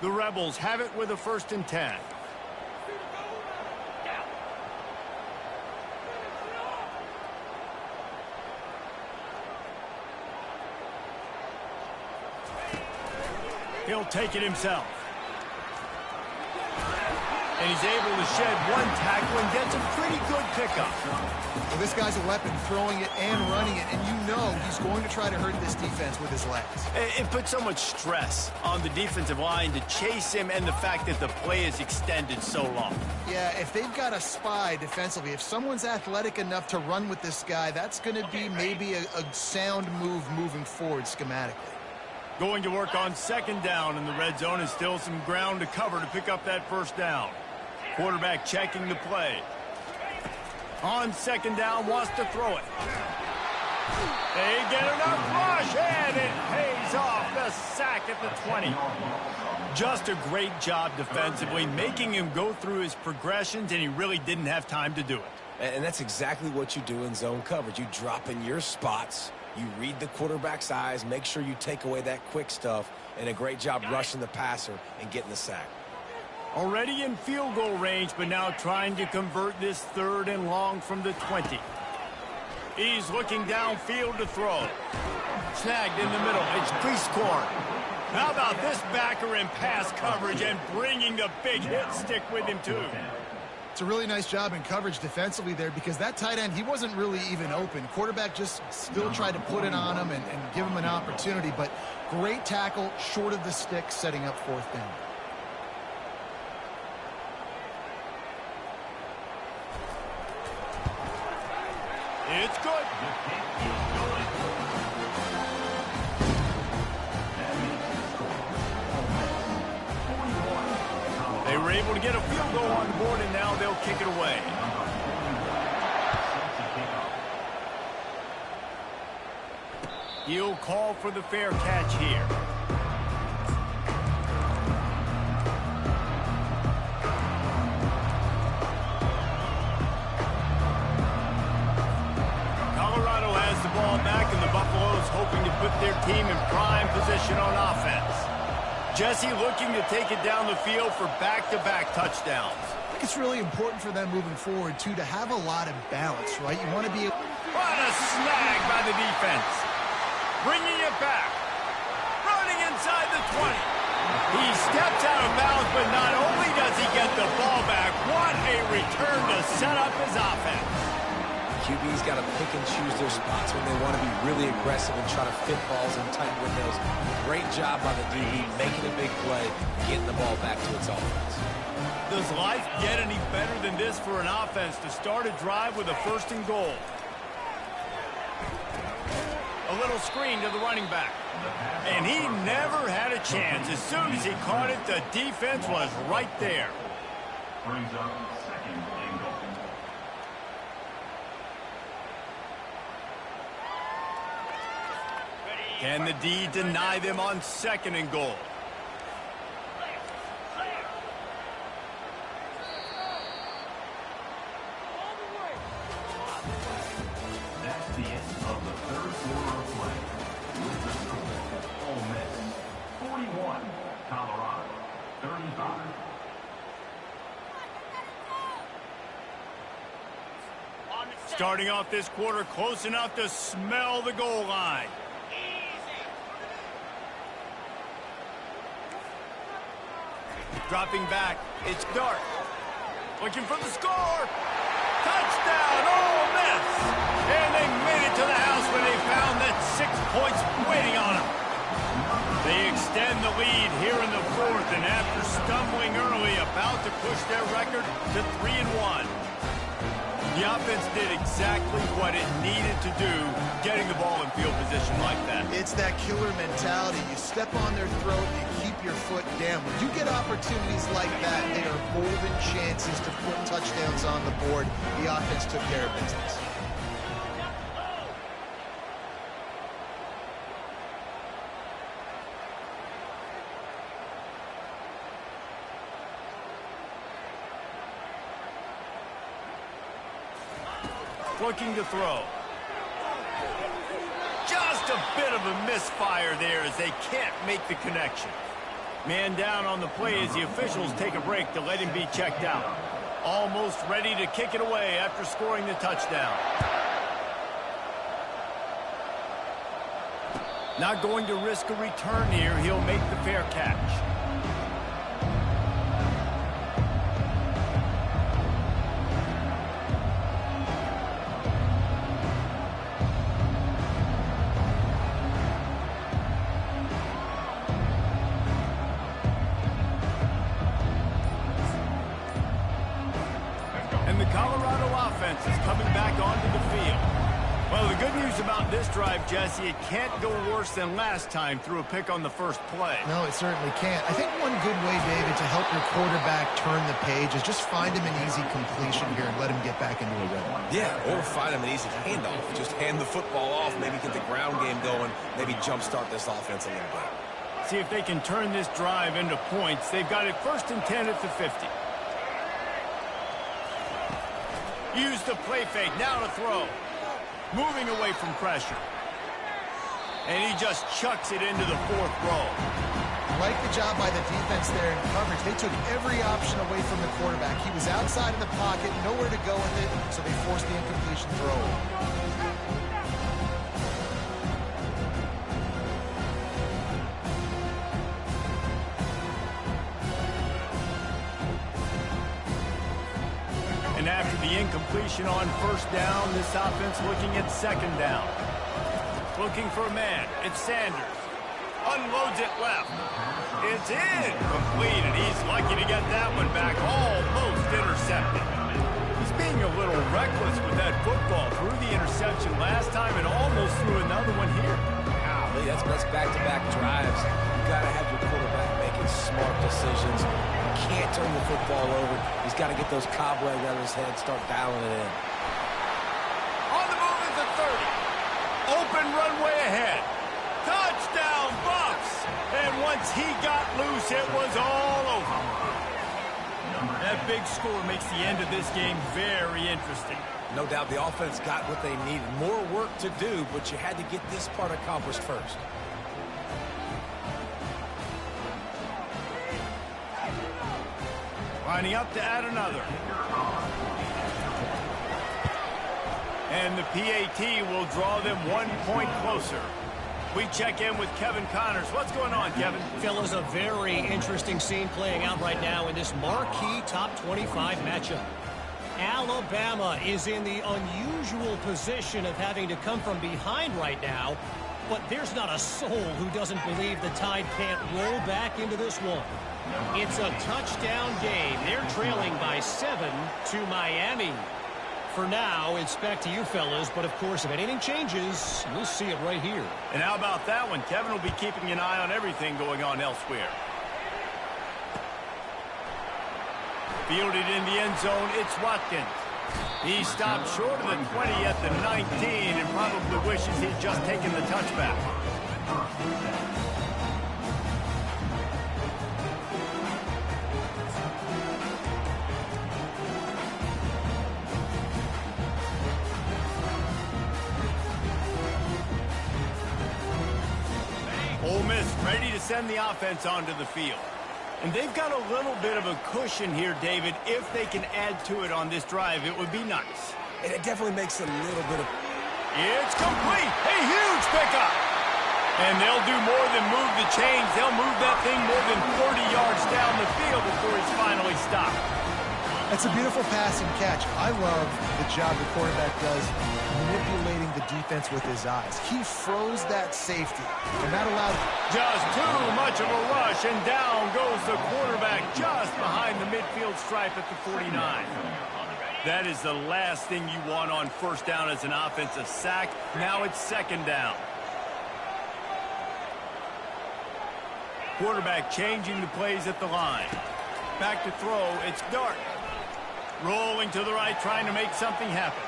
The Rebels have it with a 1st and 10. He'll take it himself. And he's able to shed one tackle and gets a pretty good pickup. Well, this guy's a weapon, throwing it and running it, and you know he's going to try to hurt this defense with his legs. It puts so much stress on the defensive line to chase him and the fact that the play is extended so long. Yeah, if they've got a spy defensively, if someone's athletic enough to run with this guy, that's going to be maybe a sound move moving forward schematically. Going to work on 2nd down in the red zone, and still some ground to cover to pick up that 1st down. Quarterback checking the play. On 2nd down, wants to throw it. They get enough rush, and it pays off. The sack at the 20. Just a great job defensively, making him go through his progressions, and he really didn't have time to do it. And that's exactly what you do in zone coverage. You drop in your spots, you read the quarterback's eyes, make sure you take away that quick stuff, and a great job rushing the passer and getting the sack. Already in field goal range, but now trying to convert this 3rd and long from the 20. He's looking downfield to throw. Snagged in the middle. It's crease corn. How about this backer in pass coverage and bringing the big hit stick with him, too? It's a really nice job in coverage defensively there, because that tight end, he wasn't really even open. Quarterback just still tried to put it on him and give him an opportunity, but great tackle short of the stick, setting up 4th down. It's good. They were able to get a field goal on the board, and now they'll kick it away. He'll call for the fair catch here. Colorado has the ball back, and the Buffaloes hoping to put their team in prime position on offense. Jesse looking to take it down the field for back-to-back touchdowns. I think it's really important for them moving forward, too, to have a lot of balance, right? You want to be... What a snag by the defense. Bringing it back. Running inside the 20. He steps out of bounds, but not only does he get the ball back, what a return to set up his offense. QB's got to pick and choose their spots when they want to be really aggressive and try to fit balls in tight windows. Great job by the DB, making a big play, getting the ball back to its offense. Does life get any better than this for an offense to start a drive with a 1st and goal? A little screen to the running back. And he never had a chance. As soon as he caught it, the defense was right there. Brings up 2nd and goal. Can the D deny them on 2nd and goal? That's the end of the 3rd quarter of play. With the score, Ole Miss 41, Colorado, 35. Starting off this quarter close enough to smell the goal line. Dropping back, it's Dart. Looking for the score. Touchdown, Ole Miss. And they made it to the house when they found that 6 points waiting on them. They extend the lead here in the fourth, and after stumbling early, about to push their record to 3-1. The offense did exactly what it needed to do, getting the ball in field position like that. It's that killer mentality. You step on their throat, you keep your foot down. When you get opportunities like that, they are golden chances to put touchdowns on the board. The offense took care of business. Looking to throw. Just a bit of a misfire there as they can't make the connection. Man down on the play as the officials take a break to let him be checked out. Almost ready to kick it away after scoring the touchdown. Not going to risk a return here. He'll make the fair catch. Is coming back onto the field. Well, the good news about this drive, Jesse, it can't go worse than last time through a pick on the first play. No, it certainly can't. I think one good way, David, to help your quarterback turn the page is just find him an easy completion here and let him get back into a rhythm. Yeah, or find him an easy handoff. Just hand the football off, maybe get the ground game going, maybe jumpstart this offense a little bit. See if they can turn this drive into points. They've got it 1st and 10 at the 50. Use the play fake, now to throw. Moving away from pressure. And he just chucks it into the 4th row. Like the job by the defense there in coverage. They took every option away from the quarterback. He was outside of the pocket, nowhere to go with it, so they forced the incompletion throw. And after the incompletion on 1st down, this offense looking at 2nd down. Looking for a man. It's Sanders. Unloads it left. It's incomplete, and he's lucky to get that one back. Almost intercepted. He's being a little reckless with that football. Threw the interception last time and almost threw another one here. Golly, that's back-to-back drives. You got to have your quarterback making smart decisions. Can't turn the football over. He's got to get those cobwebs out of his head, start dialing it in. On the move is the 30. Open runway ahead. Touchdown, Buffs! And once he got loose, it was all over. That big score makes the end of this game very interesting. No doubt the offense got what they needed. More work to do, but you had to get this part accomplished first. Lining up to add another. And the PAT will draw them 1 point closer. We check in with Kevin Connors. What's going on, Kevin? Fellas, a very interesting scene playing out right now in this marquee top 25 matchup. Alabama is in the unusual position of having to come from behind right now, but there's not a soul who doesn't believe the Tide can't roll back into this one. It's a touchdown game. They're trailing by 7 to Miami. For now, it's back to you fellas, but of course, if anything changes, we'll see it right here. And how about that one? Kevin will be keeping an eye on everything going on elsewhere. Fielded in the end zone, it's Watkins. He stopped short of the 20 at the 19 and probably wishes he'd just taken the touchback. Ole Miss ready to send the offense onto the field. And they've got a little bit of a cushion here, David. If they can add to it on this drive, it would be nice. And it definitely makes a little bit of... It's complete. A huge pickup. And they'll do more than move the chains. They'll move that thing more than 30 yards down the field before he's finally stopped. That's a beautiful pass and catch. I love the job the quarterback does manipulating the defense with his eyes. He froze that safety, and that allowed... Just too much of a rush, and down goes the quarterback just behind the midfield stripe at the 49. That is the last thing you want on first down as an offensive sack. Now it's second down. Quarterback changing the plays at the line. Back to throw, it's Dart. Rolling to the right, trying to make something happen.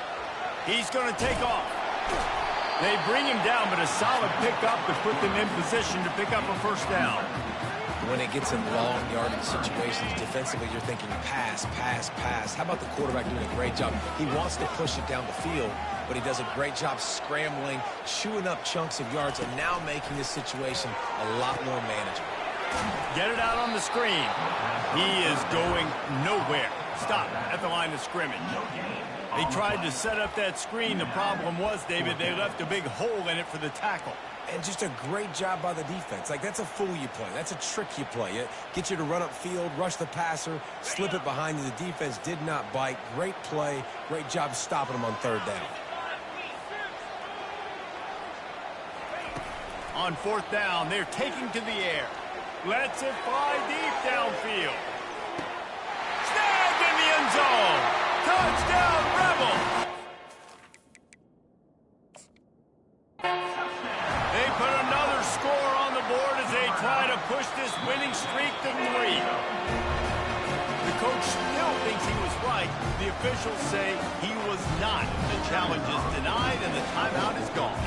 He's going to take off. They bring him down, but a solid pickup to put them in position to pick up a first down. When it gets in long yardage situations, defensively, you're thinking pass, pass, pass. How about the quarterback doing a great job? He wants to push it down the field, but he does a great job scrambling, chewing up chunks of yards, and now making this situation a lot more manageable. Get it out on the screen. He is going nowhere. Stop at the line of scrimmage. They tried to set up that screen. The problem was, David, they left a big hole in it for the tackle. And just a great job by the defense. Like, that's a fool you play. That's a trick you play. It gets you to run upfield, rush the passer, slip it behind you. The defense did not bite. Great play. Great job stopping them on third down. On fourth down, they're taking to the air. Lets it fly deep downfield. Snagged in the end zone. Touchdown, Rebels. They put another score on the board as they try to push this winning streak to 3. The coach still thinks he was right. The officials say he was not. The challenge is denied and the timeout is gone.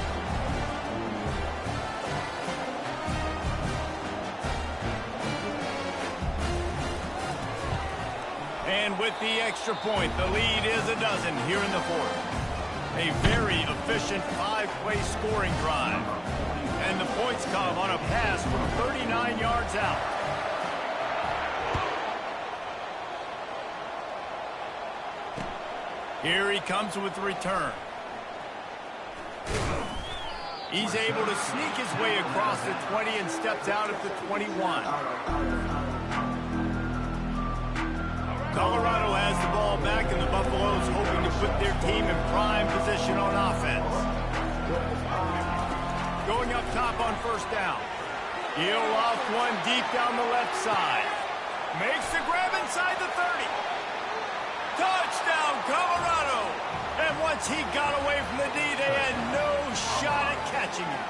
And with the extra point, the lead is a dozen here in the fourth. A very efficient 5-play scoring drive. And the points come on a pass from 39 yards out. Here he comes with the return. He's able to sneak his way across the 20 and steps out at the 21. Colorado has the ball back, and the Buffaloes hoping to put their team in prime position on offense. Going up top on first down. He'll loft one deep down the left side. Makes the grab inside the 30. Touchdown, Colorado! And once he got away from the D, they had no shot at catching him.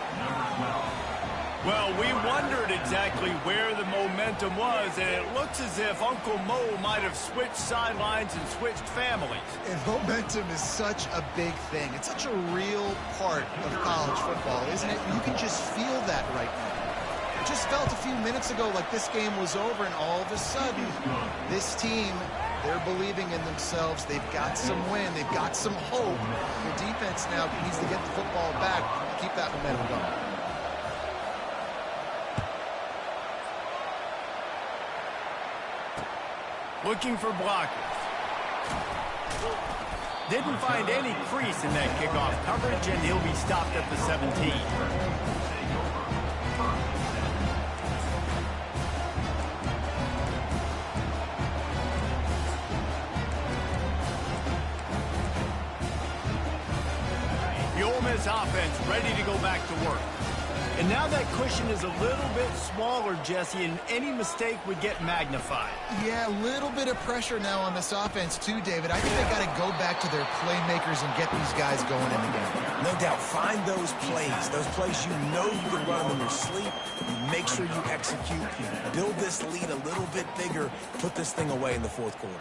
Well, we wondered exactly where the momentum was, and it looks as if Uncle Mo might have switched sidelines and switched families. And momentum is such a big thing. It's such a real part of college football, isn't it? You can just feel that right now. It just felt a few minutes ago like this game was over, and all of a sudden, this team, they're believing in themselves. They've got some win. They've got some hope. Their defense now needs to get the football back and keep that momentum going. Looking for blockers. Didn't find any crease in that kickoff coverage, and he'll be stopped at the 17. The Ole Miss offense ready to go back to work. And now that cushion is a little bit smaller, Jesse, and any mistake would get magnified. Yeah, a little bit of pressure now on this offense too, David. I think they got to go back to their playmakers and get these guys going in the game. No doubt. Find those plays you know you can run them in your sleep. You make sure you execute. You build this lead a little bit bigger. Put this thing away in the fourth quarter.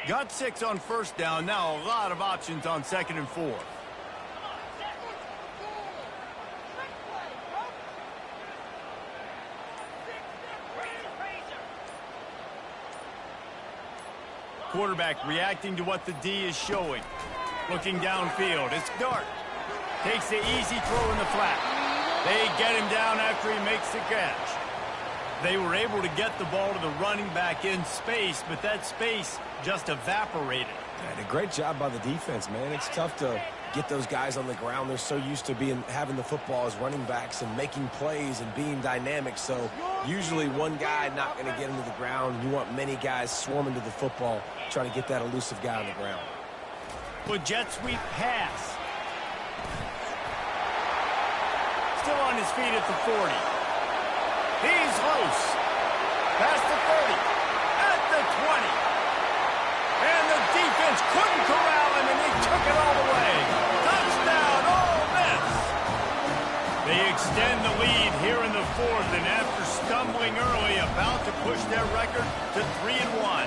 Got 6 on first down. Now a lot of options on second and 4. Quarterback reacting to what the D is showing. Looking downfield. It's Dart. Takes the easy throw in the flat. They get him down after he makes the catch. They were able to get the ball to the running back in space, but that space just evaporated. And a great job by the defense, man. It's tough to get those guys on the ground. They're so used to having the football as running backs and making plays and being dynamic. So usually one guy not going to get into the ground. You want many guys swarming to the football, trying to get that elusive guy on the ground. With jet sweep pass. Still on his feet at the 40. He's loose. Past the 30. At the 20. And the defense couldn't corral him, and they took it all the way. Touchdown, Ole Miss. They extend the lead here in the fourth, and after stumbling early, about to push their record to 3-1.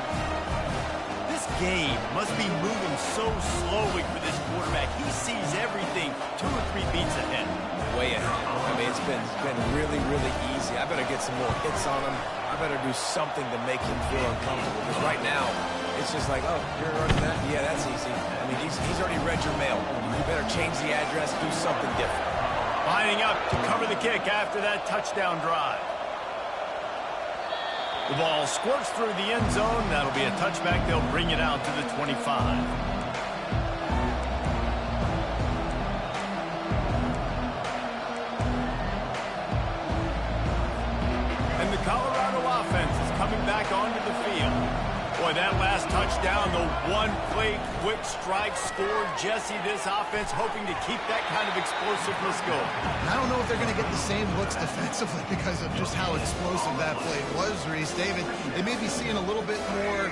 This game must be moving so slowly for this quarterback. He sees everything 2 or 3 beats ahead. Way ahead. I mean, it's been really, really easy. I better get some more hits on him. I better do something to make him feel uncomfortable, because right now, it's just like, oh, you're running that? Yeah, that's easy. I mean, he's already read your mail. You better change the address, do something different. Lining up to cover the kick after that touchdown drive. The ball squirts through the end zone. That'll be a touchback. They'll bring it out to the 25. Colorado offense is coming back onto the field. Boy, that last touchdown, the one-play quick strike score. Jesse, this offense hoping to keep that kind of explosiveness going. I don't know if they're going to get the same looks defensively because of just how explosive that play was, Reese. David, they may be seeing a little bit more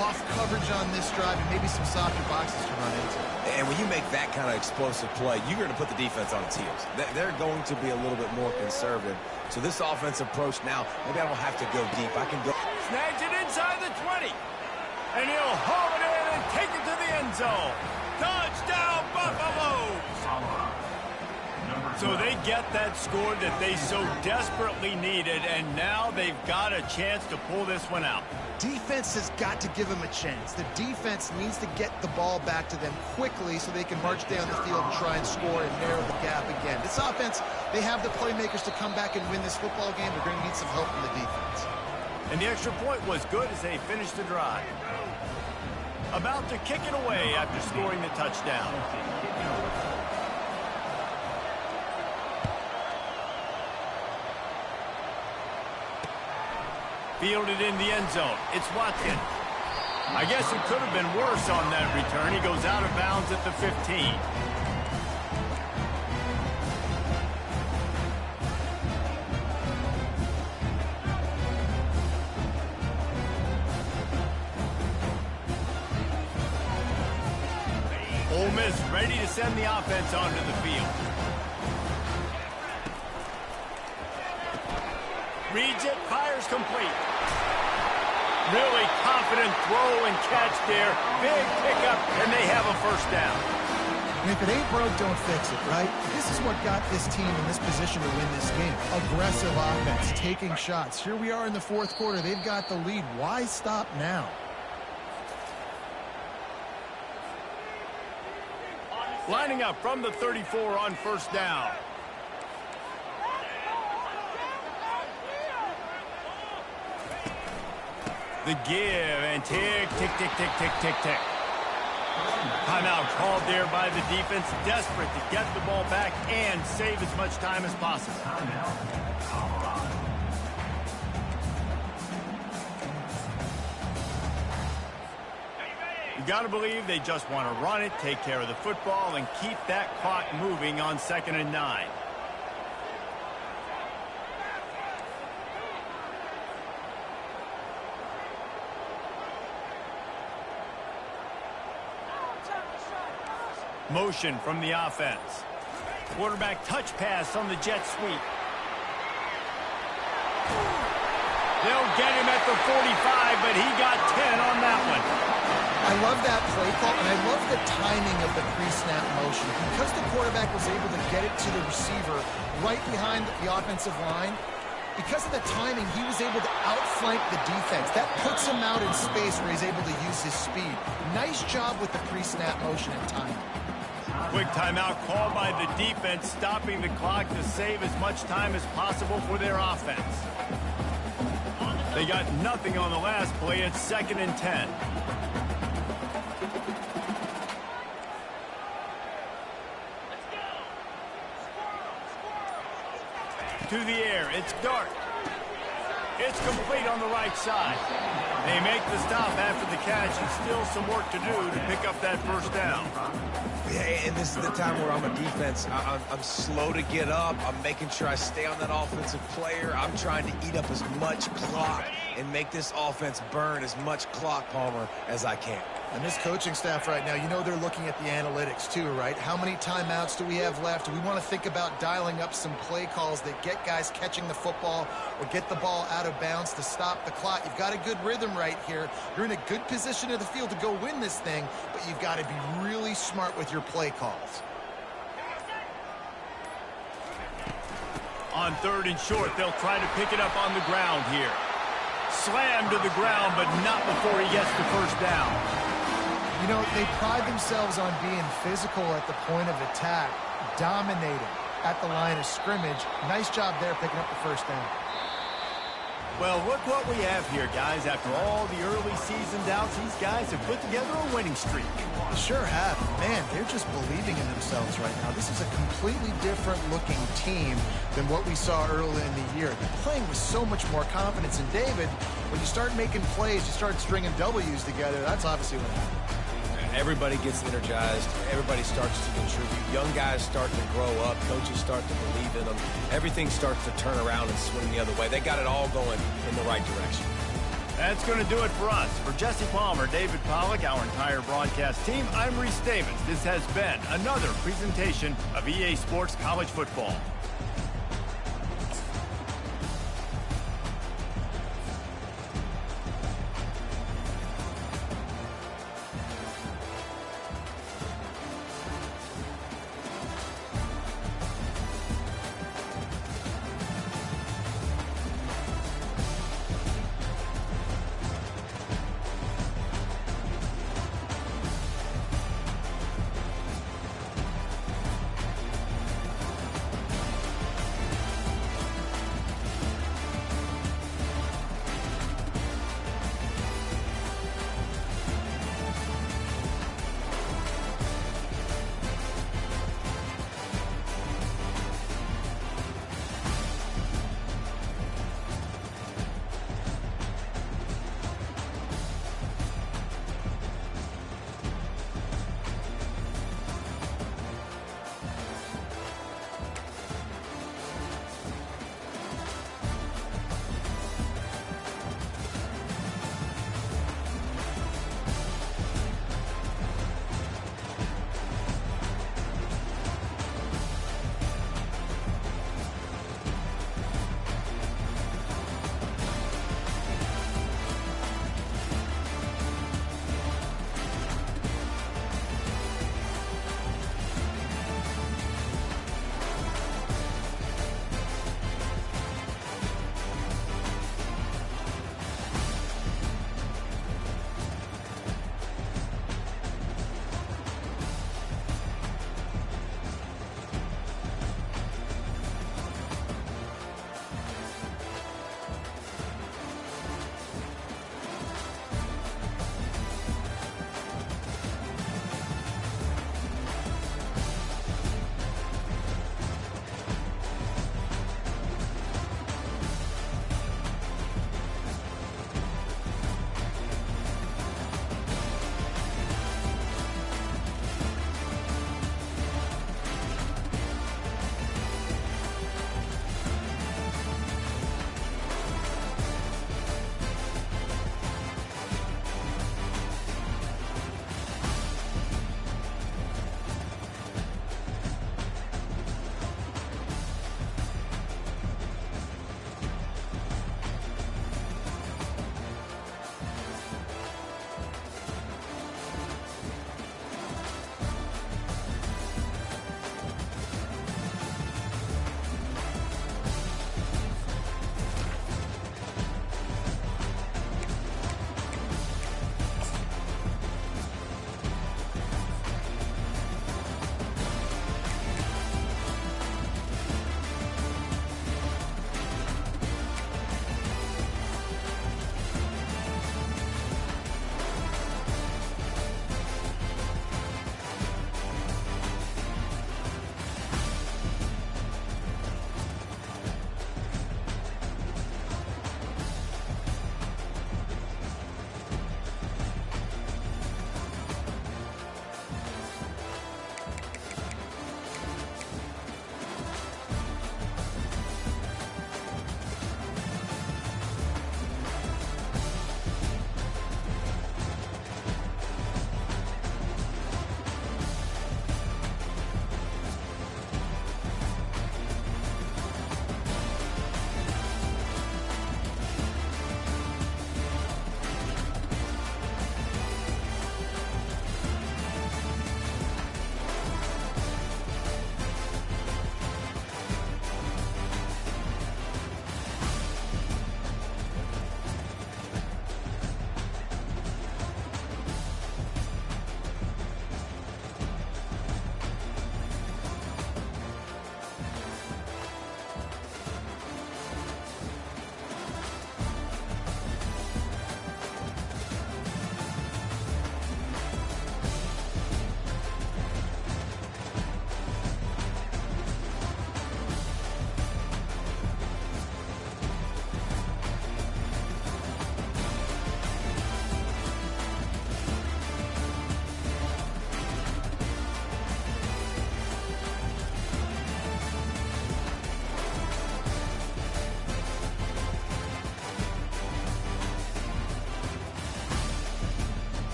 off coverage on this drive and maybe some softer boxes to run into. And when you make that kind of explosive play, you're going to put the defense on its heels. They're going to be a little bit more conservative. So this offensive approach now, maybe I don't have to go deep. I can go. Snags it inside the 20. And he'll haul it in and take it to the end zone. Touchdown, Buffaloes! So they get that score that they so desperately needed, and now they've got a chance to pull this one out. Defense has got to give them a chance. The defense needs to get the ball back to them quickly so they can march down the field and try and score and narrow the gap again. This offense, they have the playmakers to come back and win this football game. They're going to need some help from the defense. And the extra point was good as they finished the drive. About to kick it away after scoring the touchdown. Fielded in the end zone. It's Watkins. I guess it could have been worse on that return. He goes out of bounds at the 15. Ole Miss ready to send the offense onto the field. Reads it, fires complete. Really confident throw and catch there. Big pickup, and they have a first down. And if it ain't broke, don't fix it, right? This is what got this team in this position to win this game. Aggressive offense, taking shots. Here we are in the fourth quarter. They've got the lead. Why stop now? Lining up from the 34 on first down. The give and tick, tick, tick, tick, tick, tick, tick. Timeout called there by the defense, desperate to get the ball back and save as much time as possible. You got to believe they just want to run it, take care of the football, and keep that clock moving on 2nd and 9. Motion from the offense. Quarterback touch pass on the jet sweep. They'll get him at the 45, but he got 10 on that one. I love that play call, and I love the timing of the pre-snap motion. Because the quarterback was able to get it to the receiver right behind the offensive line, because of the timing, he was able to outflank the defense. That puts him out in space where he's able to use his speed. Nice job with the pre-snap motion and timing. Quick timeout called by the defense, stopping the clock to save as much time as possible for their offense. They got nothing on the last play. It's 2nd and 10. To the air, it's Dart. It's complete on the right side. They make the stop after the catch, and still some work to do to pick up that first down. Yeah, and this is the time where I'm a defense. I'm slow to get up. I'm making sure I stay on that offensive player. I'm trying to eat up as much clock and make this offense burn as much clock, Palmer, as I can. And this coaching staff right now, you know they're looking at the analytics too, right? How many timeouts do we have left? We want to think about dialing up some play calls that get guys catching the football or get the ball out of bounds to stop the clock. You've got a good rhythm right here. You're in a good position of the field to go win this thing, but you've got to be really smart with your play calls. On 3rd and short, they'll try to pick it up on the ground here. Slammed to the ground, but not before he gets the first down. You know, they pride themselves on being physical at the point of attack, dominating at the line of scrimmage. Nice job there picking up the first down. Well, look what we have here, guys. After all the early season doubts, these guys have put together a winning streak. Sure have. Man, they're just believing in themselves right now. This is a completely different looking team than what we saw early in the year. They're playing with so much more confidence. And David, when you start making plays, you start stringing W's together, that's obviously what happened. Everybody gets energized. Everybody starts to contribute. Young guys start to grow up. Coaches start to believe in them. Everything starts to turn around and swing the other way. They got it all going in the right direction. That's going to do it for us. For Jesse Palmer, David Pollack, our entire broadcast team, I'm Reese Davis. This has been another presentation of EA Sports College Football.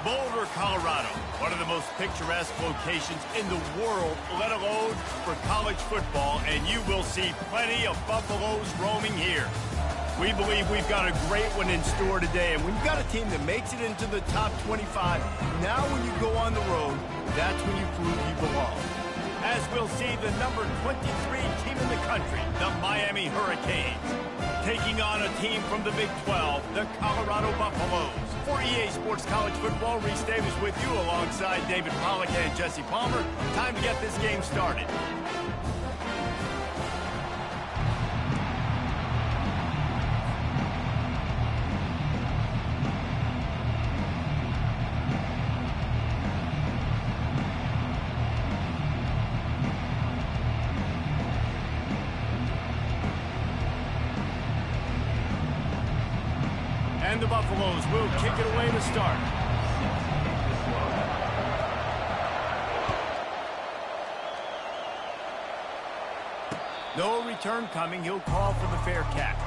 Boulder, Colorado, one of the most picturesque locations in the world, let alone for college football, and you will see plenty of Buffaloes roaming here. We believe we've got a great one in store today, and when you've got a team that makes it into the top 25, now when you go on the road, that's when you prove you belong. As we'll see the number 23 team in the country, the Miami Hurricanes, taking on a team from the Big 12, the Colorado Buffaloes. For EA Sports College Football, Reese Davis with you alongside David Pollack and Jesse Palmer. Time to get this game started. And the Buffaloes will kick it away to start. No return coming. He'll call for the fair catch.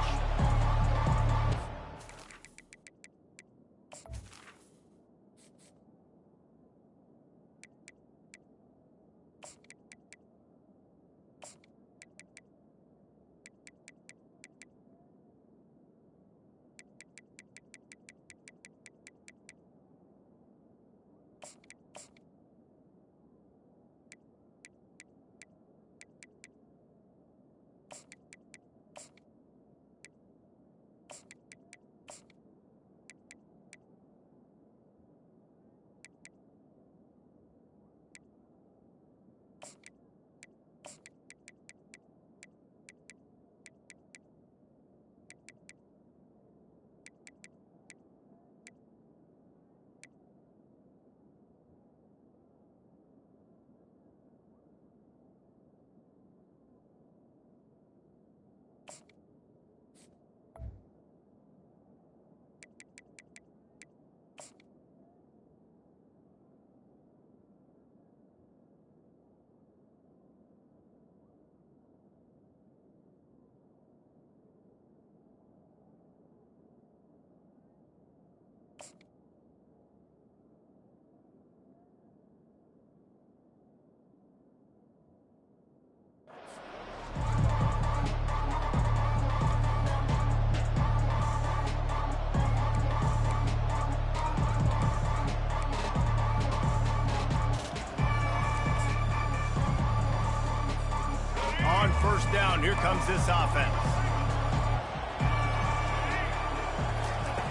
On first down, here comes this offense.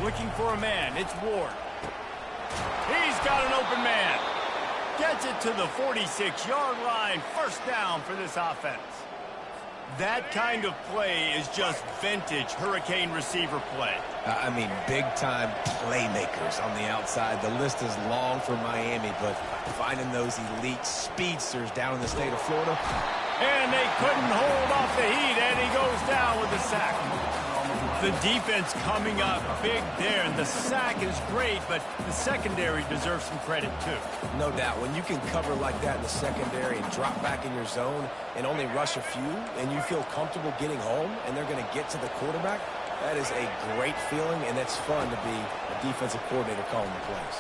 Looking for a man, it's Ward. He's got an open man. Gets it to the 46-yard line. First down for this offense. That kind of play is just vintage Hurricane receiver play. I mean, big-time playmakers on the outside. The list is long for Miami, but finding those elite speedsters down in the state of Florida. And they couldn't hold off the heat, and he goes down with a sack. The defense coming up big there, and the sack is great, but the secondary deserves some credit, too. No doubt. When you can cover like that in the secondary and drop back in your zone and only rush a few, and you feel comfortable getting home, and they're going to get to the quarterback, that is a great feeling, and it's fun to be a defensive coordinator calling the plays.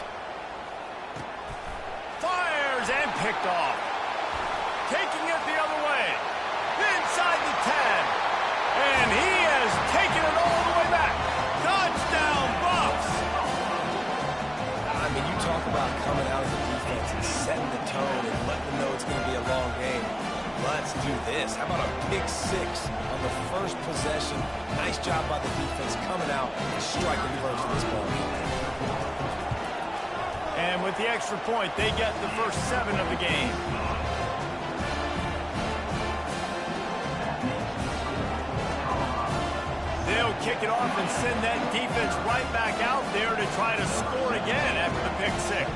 Fires and picked off. Taking it the other way. Inside the 10. And he has taken it all the way back. Touchdown, Buffs. I mean, you talk about coming out of the defense and setting the tone and letting them know it's going to be a long game. Let's do this. How about a pick six on the first possession? Nice job by the defense coming out and striking first in this ball game. And with the extra point, they get the first 7 of the game. They'll kick it off and send that defense right back out there to try to score again after the pick six.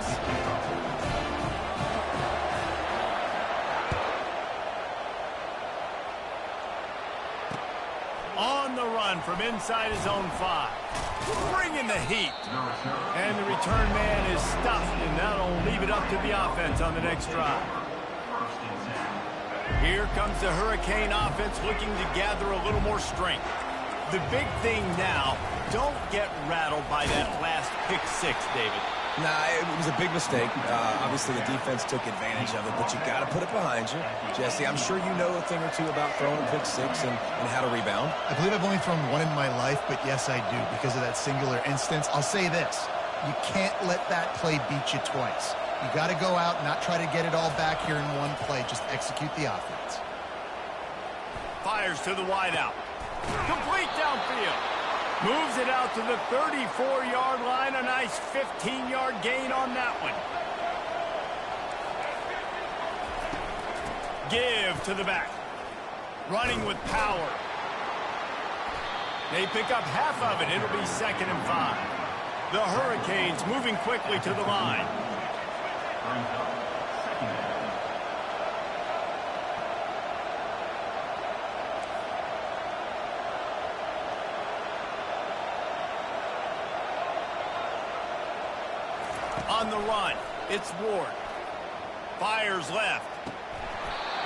On the run from inside his own 5. Bringing the heat. And the return man is stuffed, and that'll leave it up to the offense on the next drive. Here comes the Hurricane offense looking to gather a little more strength. The big thing now, don't get rattled by that last pick six, David. Nah, it was a big mistake. Obviously, the defense took advantage of it, but you got to put it behind you. Jesse, I'm sure you know a thing or two about throwing a pick six and how to rebound. I believe I've only thrown one in my life, but yes, I do because of that singular instance. I'll say this. You can't let that play beat you twice. You got to go out and not try to get it all back here in one play. Just execute the offense. Fires to the wideout. Complete downfield. Moves it out to the 34-yard line. A nice 15-yard gain on that one. Give to the back. Running with power. They pick up half of it. It'll be 2nd and 5. The Hurricanes moving quickly to the line. On the run, it's Ward. Fires left.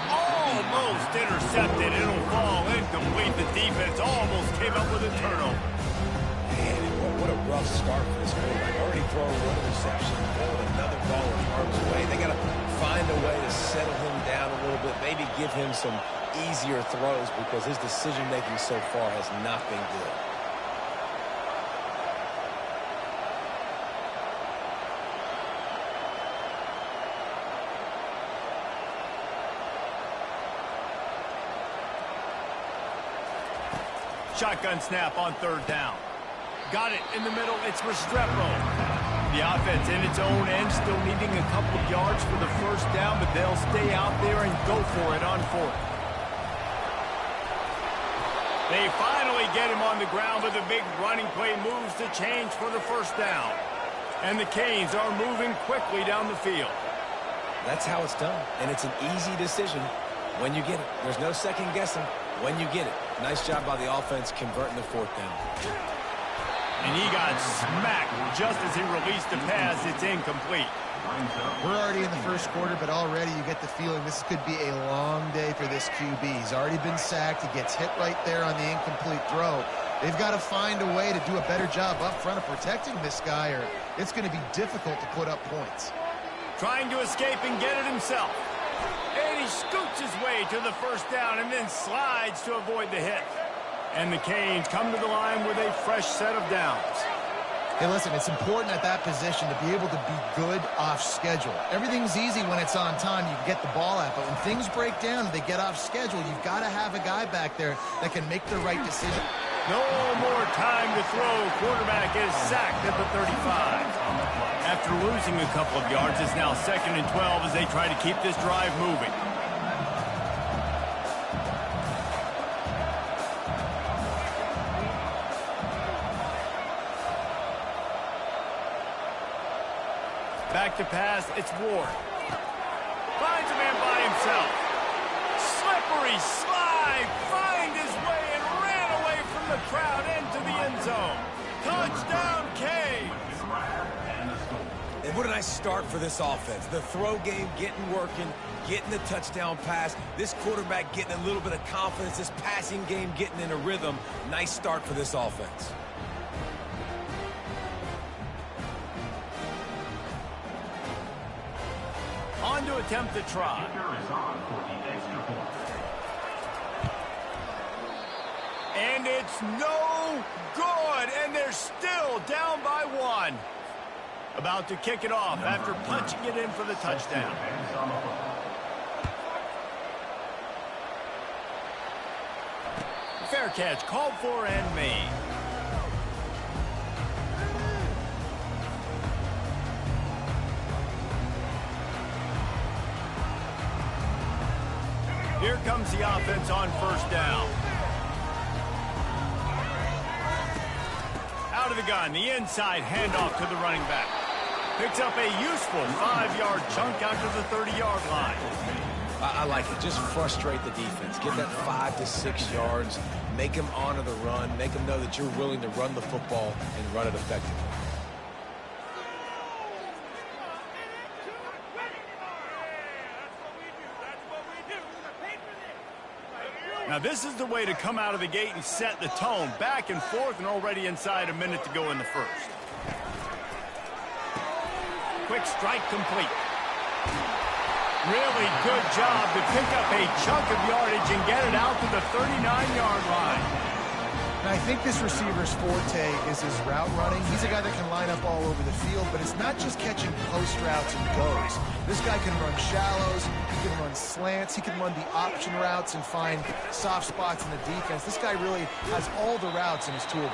Almost intercepted. It'll fall incomplete. The defense almost came up with a turnover. Man, what a rough start for this quarterback. Already throwing one interception, throwing another ball in harm's way. They got to find a way to settle him down a little bit, maybe give him some easier throws because his decision-making so far has not been good. Shotgun snap on 3rd down. Got it in the middle. It's Restrepo. The offense in its own end, still needing a couple of yards for the 1st down, but they'll stay out there and go for it on 4th. They finally get him on the ground, but the big running play moves the chains for the 1st down. And the Canes are moving quickly down the field. That's how it's done, and it's an easy decision when you get it. There's no second guessing when you get it. Nice job by the offense converting the 4th down. And he got smacked just as he released the pass. It's incomplete. We're already in the 1st quarter, but already you get the feeling this could be a long day for this QB. He's already been sacked. He gets hit right there on the incomplete throw. They've got to find a way to do a better job up front of protecting this guy, or it's going to be difficult to put up points. Trying to escape and get it himself. And he scoots his way to the 1st down and then slides to avoid the hit. And the Canes come to the line with a fresh set of downs. Hey, listen, it's important at that position to be able to be good off schedule. Everything's easy when it's on time. You can get the ball out. But when things break down and they get off schedule, you've got to have a guy back there that can make the right decision. No more time to throw. Quarterback is sacked at the 35. After losing a couple of yards, it's now 2nd and 12 as they try to keep this drive moving. Back to pass, it's Ward. Finds a man by himself. Slippery slide, find his way and ran away from the crowd into the end zone. Touchdown, Canes! And what a nice start for this offense. The throw game getting working, getting the touchdown pass. This quarterback getting a little bit of confidence. This passing game getting in a rhythm. Nice start for this offense. On to attempt the try. And it's no good, and they're still down by 1. About to kick it off after punching it in for the touchdown. Fair catch called for and made. Here comes the offense on 1st down. Out of the gun, the inside handoff to the running back. Picks up a useful 5-yard chunk out to the 30-yard line. I like it. Just frustrate the defense. Get that 5 to 6 yards. Make them honor the run. Make them know that you're willing to run the football and run it effectively. Now this is the way to come out of the gate and set the tone. Back and forth and already inside a minute to go in the 1st. quick strike complete. Really good job to pick up a chunk of yardage and get it out to the 39-yard line. And I think this receiver's forte is his route running. He's a guy that can line up all over the field, but it's not just catching post routes and goes. This guy can run shallows, he can run slants, he can run the option routes and find soft spots in the defense. This guy really has all the routes in his toolbox.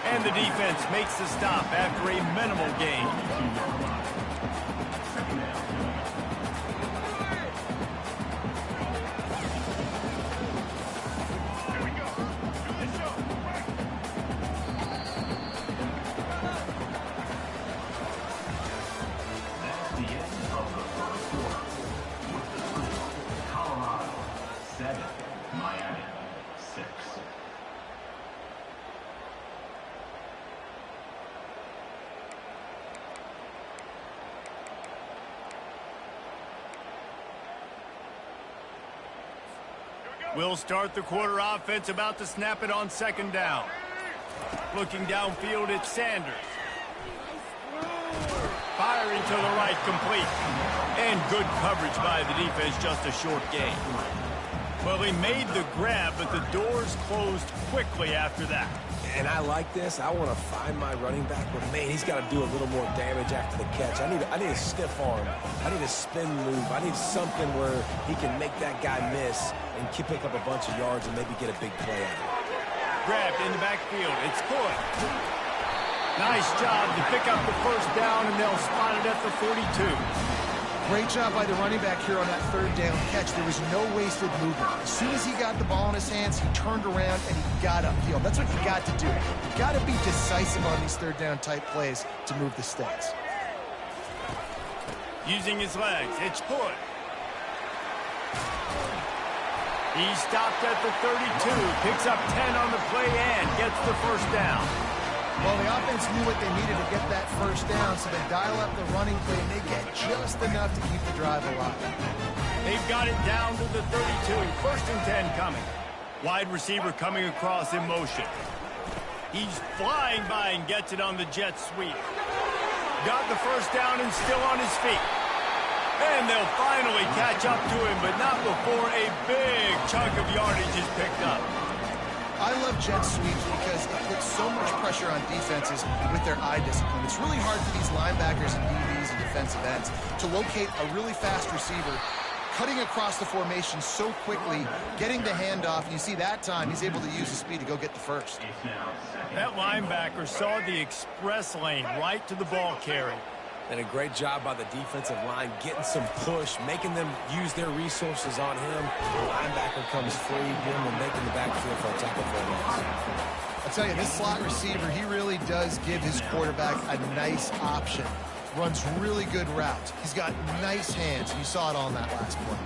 And the defense makes the stop after a minimal gain. We'll start the quarter offense, about to snap it on second down. Looking downfield at Sanders. Firing to the right, complete. And good coverage by the defense, just a short gain. Well, he made the grab, but the doors closed quickly after that. And I like this. I want to find my running back, but man, he's got to do a little more damage after the catch. I need a stiff arm. I need a spin move. I need something where he can make that guy miss and pick up a bunch of yards and maybe get a big play out of it. Grabbed in the backfield. It's good. Nice job to pick up the first down, and they'll spot it at the 42. Great job by the running back here on that third down catch. There was no wasted movement. As soon as he got the ball in his hands, he turned around and he got upfield. That's what you got to do. You got to be decisive on these third down type plays to move the sticks. Using his legs, it's good. He stopped at the 32, picks up 10 on the play and gets the first down. Well, the offense knew what they needed to get that first down, so they dial up the running play, and they get just enough to keep the drive alive. They've got it down to the 32. First and 10 coming. Wide receiver coming across in motion. He's flying by and gets it on the jet sweep. Got the first down and still on his feet. And they'll finally catch up to him, but not before a big chunk of yardage is picked up. I love jet sweeps because it puts so much pressure on defenses with their eye discipline. It's really hard for these linebackers and DBs and defensive ends to locate a really fast receiver, cutting across the formation so quickly, getting the handoff. You see that time, he's able to use his speed to go get the first. That linebacker saw the express lane right to the ball carrier. And a great job by the defensive line, getting some push, making them use their resources on him. The linebacker comes free, him and making the backfield for a tackle for a loss. I'll tell you, this slot receiver, he really does give his quarterback a nice option. Runs really good routes. He's got nice hands. You saw it on that last play.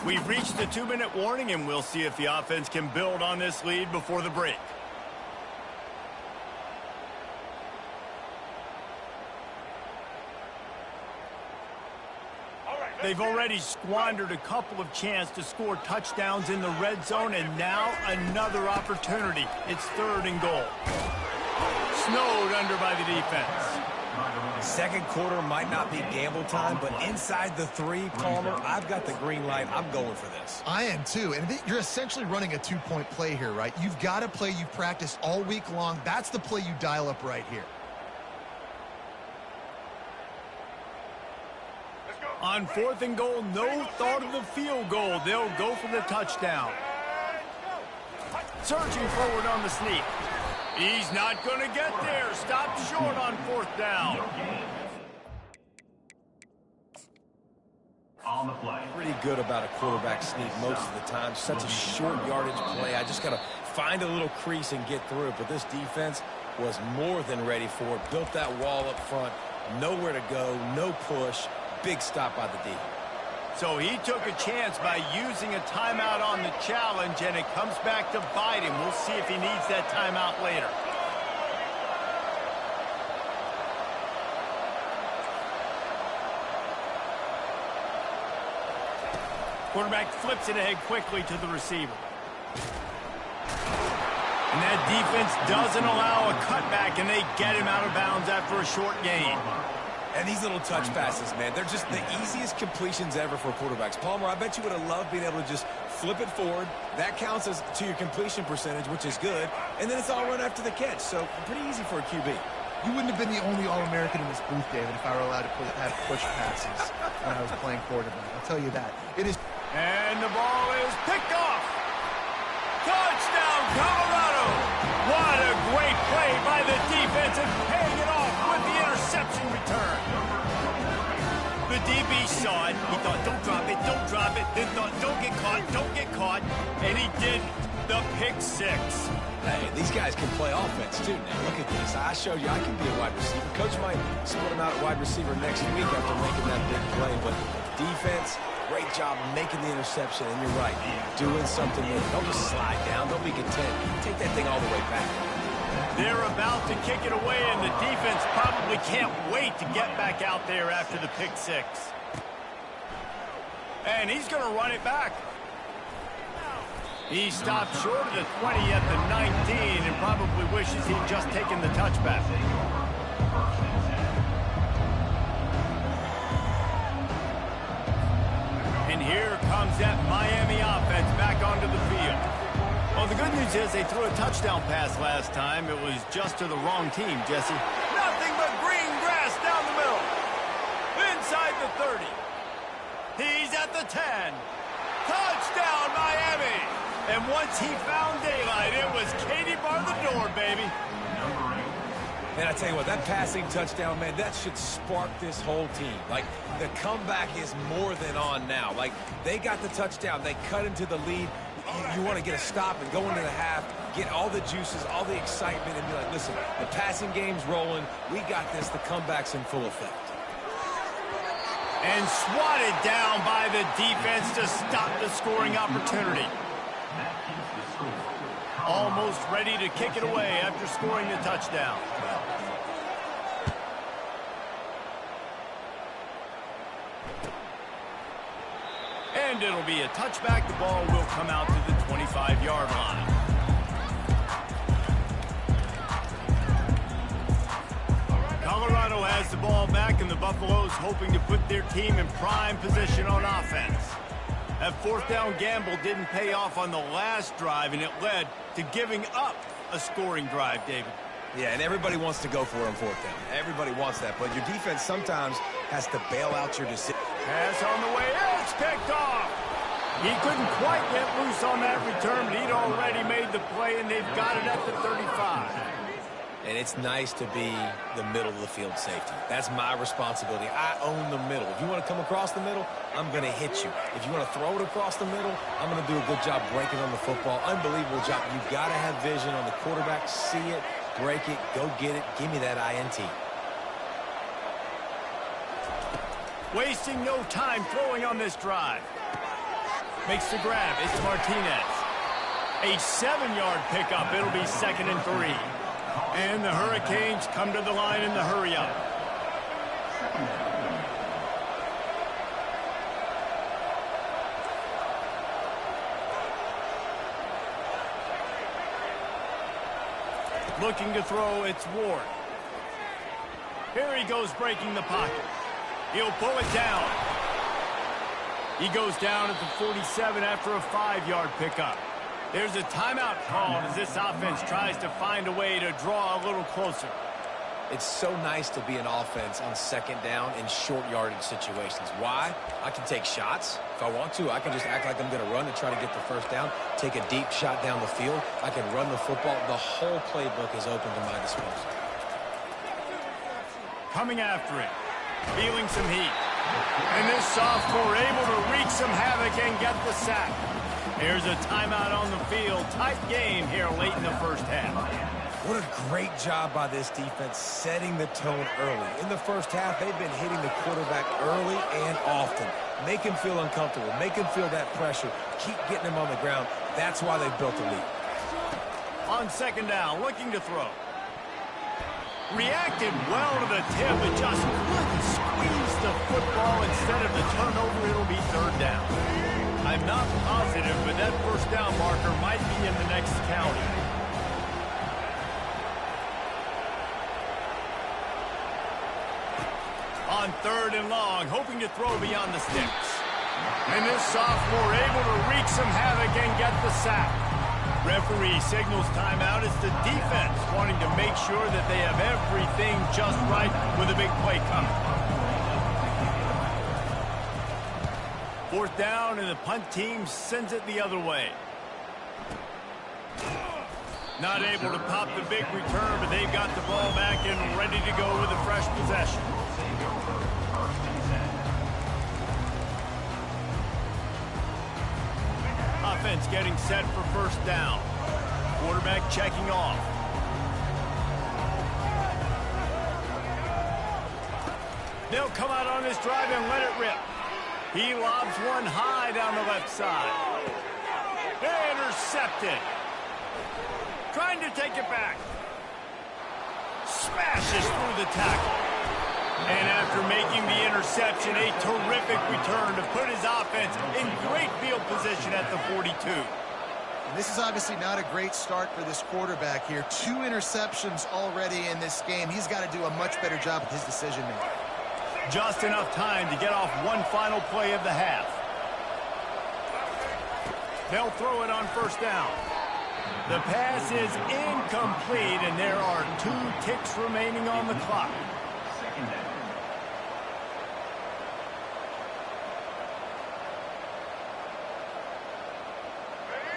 We've reached the 2-minute warning, and we'll see if the offense can build on this lead before the break. They've already squandered a couple of chances to score touchdowns in the red zone, and now another opportunity. It's third and goal. Snowed under by the defense. Second quarter might not be gamble time, but inside the 3, Palmer, I've got the green light. I'm going for this. I am too, and you're essentially running a 2-point play here, right? You've got a play you've practiced all week long. That's the play you dial up right here. On fourth and goal, no thought of the field goal. They'll go for the touchdown. Surging forward on the sneak. He's not going to get there. Stopped short on fourth down. On the play. Pretty good about a quarterback sneak most of the time. Such a short yardage play. I just got to find a little crease and get through it. But this defense was more than ready for it. Built that wall up front. Nowhere to go. No push. Big stop by the D. So he took a chance by using a timeout on the challenge, and it comes back to bite him. We'll see if he needs that timeout later. Quarterback flips it ahead quickly to the receiver. And that defense doesn't allow a cutback, and they get him out of bounds after a short gain. And these little touch passes, man, they're just the easiest completions ever for quarterbacks. Palmer, I bet you would have loved being able to just flip it forward. That counts as to your completion percentage, which is good. And then it's all run after the catch. So pretty easy for a QB. You wouldn't have been the only All-American in this booth, David, if I were allowed to have push passes when I was playing quarterback. I'll tell you that. It is. And the ball is picked off. Touchdown, Colorado. What a great play by the defense and paying it off with the interception return. The DB saw it. He thought, don't drop it, don't drop it. Then thought, don't get caught, don't get caught. And he didn't. The pick six. Hey, these guys can play offense, too. Now, look at this. I showed you I can be a wide receiver. Coach might split him out at wide receiver next week after making that big play. But defense, great job making the interception. And you're right, doing something with it. Don't just slide down. Don't be content. Take that thing all the way back. They're about to kick it away, and the defense probably can't wait to get back out there after the pick six. And he's going to run it back. He stopped short of the 20 at the 19 and probably wishes he'd just taken the touchback. And here comes that Miami offense back onto the field. Well, the good news is they threw a touchdown pass last time. It was just to the wrong team, Jesse. Nothing but green grass down the middle. Inside the 30. He's at the 10. Touchdown, Miami. And once he found daylight, it was Katie bar the door, baby. Man, I tell you what, that passing touchdown, man, that should spark this whole team. Like, the comeback is more than on now. Like, they got the touchdown. They cut into the lead. You want to get a stop and go into the half, get all the juices, all the excitement, and be like, listen, the passing game's rolling. We got this. The comeback's in full effect. And swatted down by the defense to stop the scoring opportunity. Almost ready to kick it away after scoring the touchdown. And it'll be a touchback. The ball will come out to the 25-yard line. Colorado has the ball back, and the Buffaloes hoping to put their team in prime position on offense. That fourth down gamble didn't pay off on the last drive, and it led to giving up a scoring drive, David. Yeah, and everybody wants to go for it on fourth down. Everybody wants that, but your defense sometimes has to bail out your decision. Pass on the way. It's picked off. He couldn't quite get loose on that return, but he'd already made the play, and they've got it at the 35. And it's nice to be the middle of the field safety. That's my responsibility. I own the middle. If you want to come across the middle, I'm going to hit you. If you want to throw it across the middle, I'm going to do a good job breaking on the football. Unbelievable job. You've got to have vision on the quarterback. See it, break it, go get it. Give me that INT. Wasting no time throwing on this drive. Makes the grab. It's Martinez. A 7-yard pickup. It'll be 2nd and 3. And the Hurricanes come to the line in the hurry-up. Looking to throw, it's Ward. Here he goes breaking the pocket. He'll pull it down. He goes down at the 47 after a 5-yard pickup. There's a timeout called as this offense tries to find a way to draw a little closer. It's so nice to be an offense on 2nd down in short yardage situations. Why? I can take shots. If I want to, I can just act like I'm going to run to try to get the first down, take a deep shot down the field. I can run the football. The whole playbook is open to my disposal. Coming after it, feeling some heat. And this sophomore able to wreak some havoc and get the sack. Here's a timeout on the field. Tight game here late in the first half. What a great job by this defense setting the tone early. In the first half, they've been hitting the quarterback early and often. Make him feel uncomfortable. Make him feel that pressure. Keep getting him on the ground. That's why they've built a lead. On 2nd down, looking to throw. Reacted well to the tip, but just couldn't squeeze the football. Instead of the turnover, it'll be 3rd down. I'm not positive, but that first down marker might be in the next county. On 3rd and long, hoping to throw beyond the sticks. And this sophomore able to wreak some havoc and get the sack. Referee signals timeout. It's the defense wanting to make sure that they have everything just right with a big play coming. 4th down, and the punt team sends it the other way. Not able to pop the big return, but they've got the ball back and ready to go with a fresh possession. Offense getting set for 1st down. Quarterback checking off. They'll come out on this drive and let it rip. He lobs one high down the left side. Intercepted. Trying to take it back. Smashes through the tackle. And after making the interception, a terrific return to put his offense in great field position at the 42. This is obviously not a great start for this quarterback here. 2 interceptions already in this game. He's got to do a much better job with his decision-making. Just enough time to get off one final play of the half. They'll throw it on 1st down. The pass is incomplete, and there are 2 ticks remaining on the clock.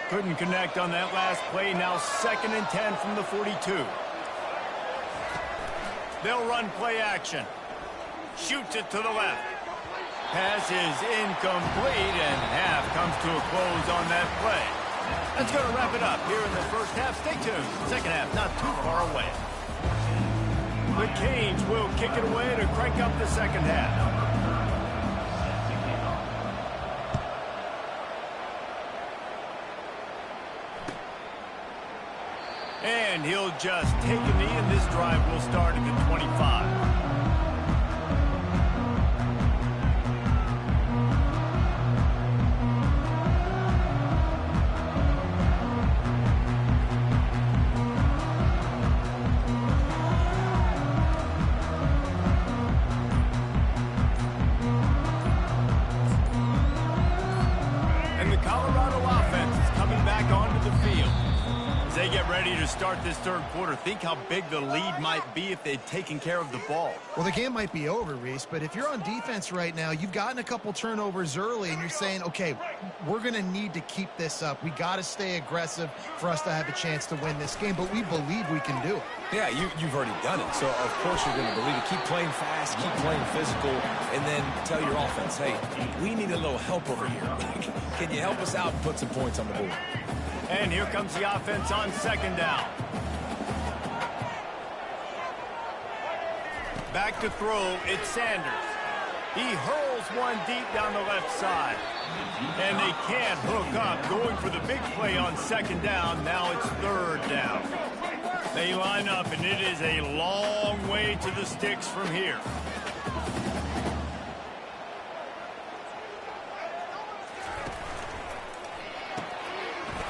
Couldn't connect on that last play. Now 2nd and 10 from the 42. They'll run play action. Shoots it to the left. Pass is incomplete, and half comes to a close on that play. That's going to wrap it up here in the 1st half. Stay tuned. 2nd half not too far away. The Canes will kick it away to crank up the 2nd half. And he'll just take a knee, and this drive will start at the 25. To start this 3rd quarter, think how big the lead might be if they'd taken care of the ball. Well, the game might be over, Reese, but if you're on defense right now, you've gotten a couple turnovers early, and you're saying, okay, we're going to need to keep this up. We got to stay aggressive for us to have a chance to win this game, but we believe we can do it. Yeah, you've already done it, so of course you're going to believe it. Keep playing fast, keep playing physical, and then tell your offense, hey, we need a little help over here. Can you help us out and put some points on the board? And here comes the offense on 2nd down. Back to throw, it's Sanders. He hurls one deep down the left side. And they can't hook up, going for the big play on 2nd down. Now it's 3rd down. They line up, and it is a long way to the sticks from here.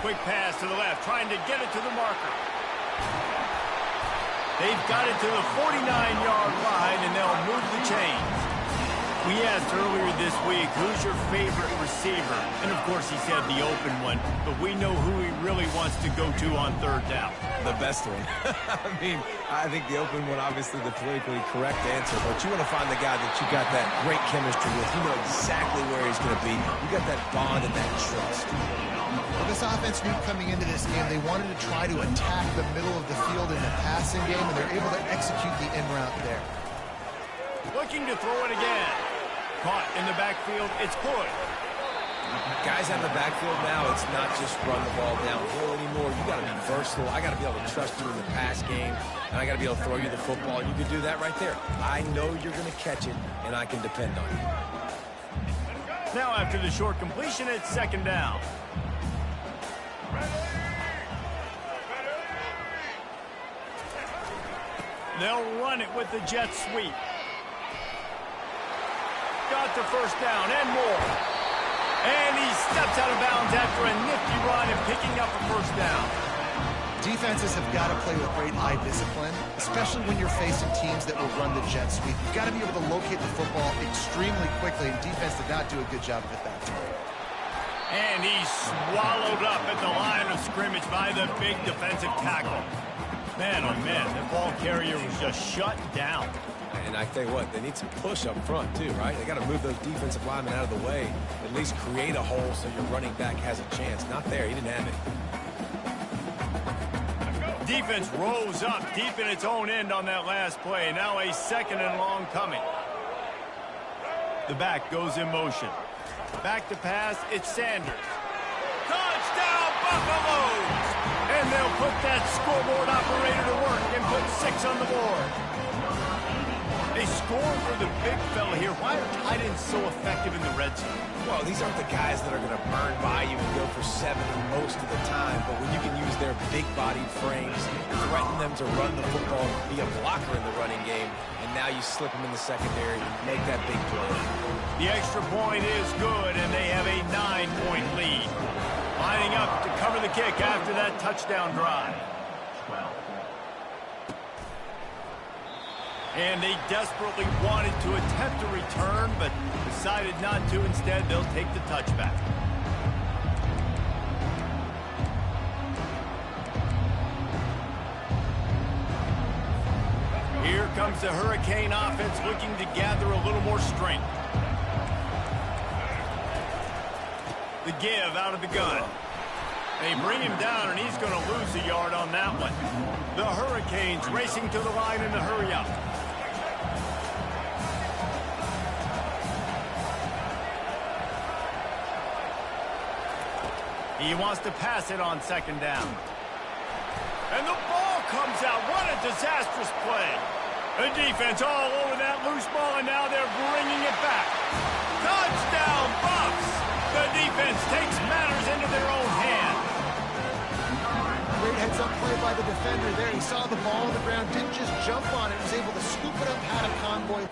Quick pass to the left, trying to get it to the marker. They've got it to the 49-yard line, and they'll move the chains. We asked earlier this week, who's your favorite receiver? And, of course, he said the open one, but we know who he really wants to go to on 3rd down. The best one. I think the open one, obviously the politically correct answer, but you want to find the guy that you got that great chemistry with. You know exactly where he's going to be. You got that bond and that trust. Well, this offense knew coming into this game they wanted to try to attack the middle of the field in the passing game, and they're able to execute the in route there. Looking to throw it again. Caught in the backfield, it's good. Guys out in the backfield now, it's not just run the ball downhill anymore. You got to be versatile. I got to be able to trust you in the pass game, and I got to be able to throw you the football, and you can do that right there. I know you're going to catch it, and I can depend on you. Now after the short completion, it's 2nd down. They'll run it with the jet sweep. Got the 1st down and more. And he steps out of bounds after a nifty run and picking up a 1st down. Defenses have got to play with great eye discipline, especially when you're facing teams that will run the jet sweep. You've got to be able to locate the football extremely quickly, and defense did not do a good job with that. And he's swallowed up at the line of scrimmage by the big defensive tackle. Man, oh man, the ball carrier was just shut down. And I tell you what, they need some push up front too, right? They got to move those defensive linemen out of the way, at least create a hole so your running back has a chance. Not there, he didn't have it. Defense rose up deep in its own end on that last play. Now a 2nd and long coming. The back goes in motion. Back to pass, it's Sanders. Touchdown, Buffaloes! And they'll put that scoreboard operator to work and put 6 on the board. They score for the big fella here. Why are tight ends so effective in the red zone? Well, these aren't the guys that are going to burn by you and go for 7 most of the time, but when you can use their big-bodied frames, threaten them to run the football, be a blocker in the running game, and now you slip them in the secondary, make that big play. The extra point is good, and they have a 9-point lead. Lining up to cover the kick after that touchdown drive. And they desperately wanted to attempt a return, but decided not to. Instead, they'll take the touchback. Here comes the Hurricane offense looking to gather a little more strength. The give out of the gun. They bring him down, and he's going to lose a yard on that one. The Hurricanes racing to the line in the hurry-up. He wants to pass it on 2nd down. And the ball comes out. What a disastrous play. The defense all over that loose ball, and now they're bringing it back. Touchdown, Buffs! The defense takes matters into their own hands. Great heads-up play by the defender there. He saw the ball on the ground, didn't just jump on it. He was able to scoop it up, had a convoy.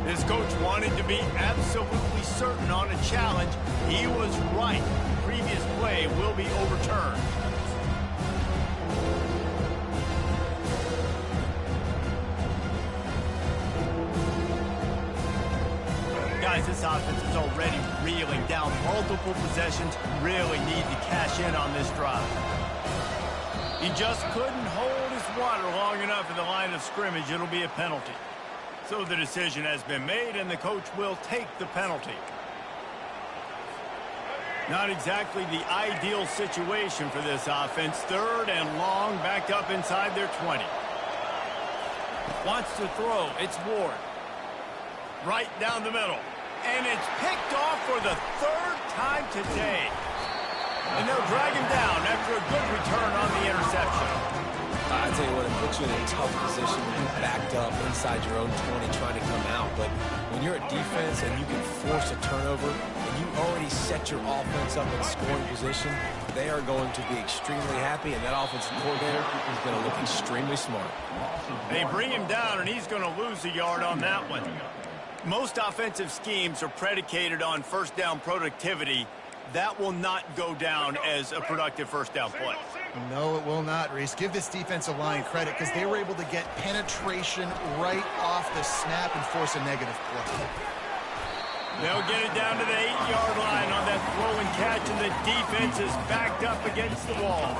His coach wanted to be absolutely certain on a challenge. He was right. The previous play will be overturned. Guys, this offense is already reeling down multiple possessions. Really need to cash in on this drive. He just couldn't hold his water long enough at the line of scrimmage. It'll be a penalty. So the decision has been made, and the coach will take the penalty. Not exactly the ideal situation for this offense. 3rd and long, backed up inside their 20. Wants to throw. It's Ward. Right down the middle. And it's picked off for the 3rd time today. And they'll drag him down after a good return on the interception. I tell you what, it puts you in a tough position when you're backed up inside your own 20 trying to come out. But when you're a defense and you can force a turnover and you already set your offense up in scoring position, they are going to be extremely happy, and that offensive coordinator is going to look extremely smart. They bring him down, and he's going to lose a yard on that one. Most offensive schemes are predicated on 1st down productivity. That will not go down as a productive 1st down play. No, it will not, Reese. Give this defensive line credit because they were able to get penetration right off the snap and force a negative play. They'll get it down to the 8-yard line on that throw and catch, and the defense is backed up against the wall.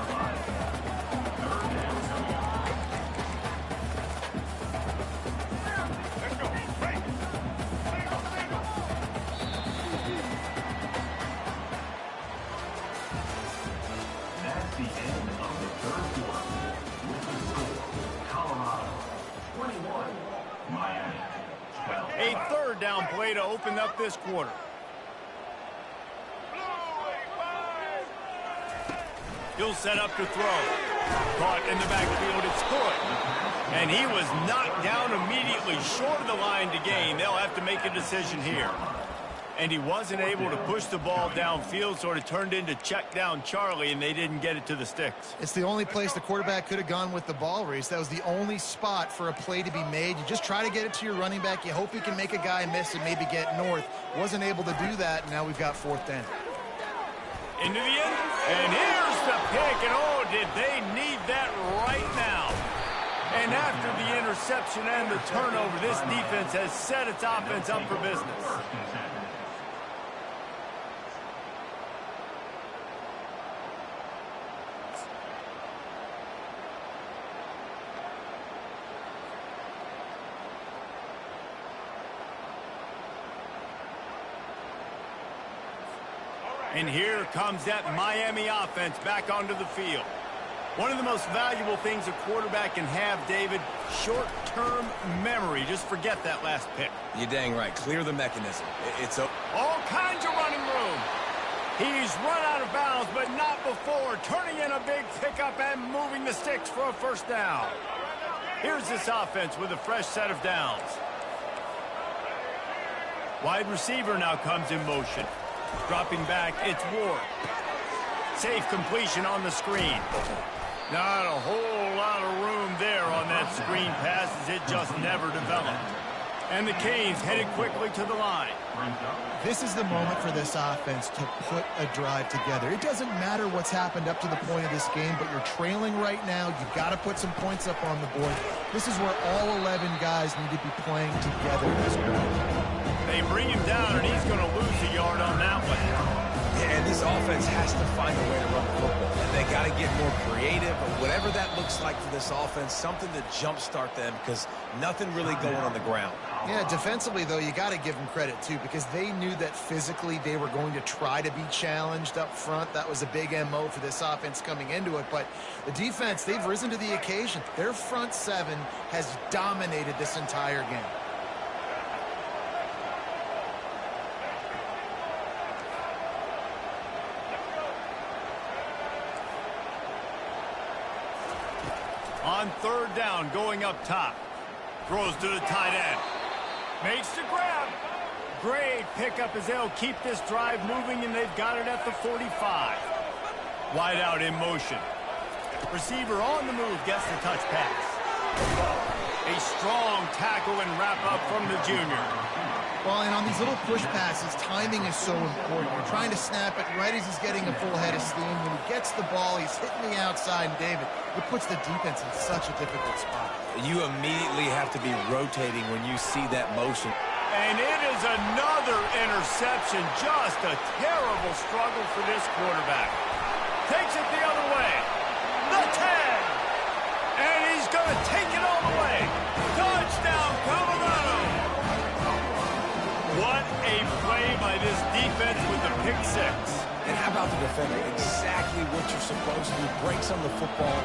A 3rd down play to open up this quarter. He'll set up to throw. Caught in the backfield, it's good. And he was knocked down immediately short of the line to gain. They'll have to make a decision here. And he wasn't able to push the ball downfield, so it turned into check down Charlie, and they didn't get it to the sticks. It's the only place the quarterback could have gone with the ball, Reese. That was the only spot for a play to be made. You just try to get it to your running back. You hope he can make a guy miss and maybe get north. Wasn't able to do that, and now we've got 4th down. Into the end, and here's the pick, and oh, did they need that right now. And after the interception and the turnover, this defense has set its offense up for business. And here comes that Miami offense back onto the field. One of the most valuable things a quarterback can have, David, short-term memory. Just forget that last pick. You're dang right. Clear the mechanism. It's all kinds of running room. He's run out of bounds, but not before. Turning in a big pickup and moving the sticks for a 1st down. Here's this offense with a fresh set of downs. Wide receiver now comes in motion. Dropping back, it's Ward. Safe completion on the screen. Not a whole lot of room there on that screen pass as it just never developed. And the Canes headed quickly to the line. This is the moment for this offense to put a drive together. It doesn't matter what's happened up to the point of this game, but you're trailing right now. You've got to put some points up on the board. This is where all 11 guys need to be playing together at this point. They bring him down, and he's going to lose a yard on that one. Yeah, and this offense has to find a way to run the football. And they got to get more creative, or whatever that looks like for this offense, something to jumpstart them, because nothing really going on the ground. Yeah, defensively, though, you got to give them credit, too, because they knew that physically they were going to try to be challenged up front. That was a big MO for this offense coming into it. But the defense, they've risen to the occasion. Their front 7 has dominated this entire game. On 3rd down, going up top. Throws to the tight end. Makes the grab. Great pickup as they'll keep this drive moving, and they've got it at the 45. Wide out in motion. Receiver on the move gets the touch pass. A strong tackle and wrap up from the junior. Well, and on these little push passes, timing is so important. You're trying to snap it right as he's getting a full head of steam. When he gets the ball, he's hitting the outside, and David, it puts the defense in such a difficult spot. You immediately have to be rotating when you see that motion. And it is another interception. Just a terrible struggle for this quarterback. Takes it the other way. The 10. And he's going to take it all the way. Touchdown, Colorado. What a play by this defense with the pick 6. And how about the defender? Exactly what you're supposed to do. Breaks on the football,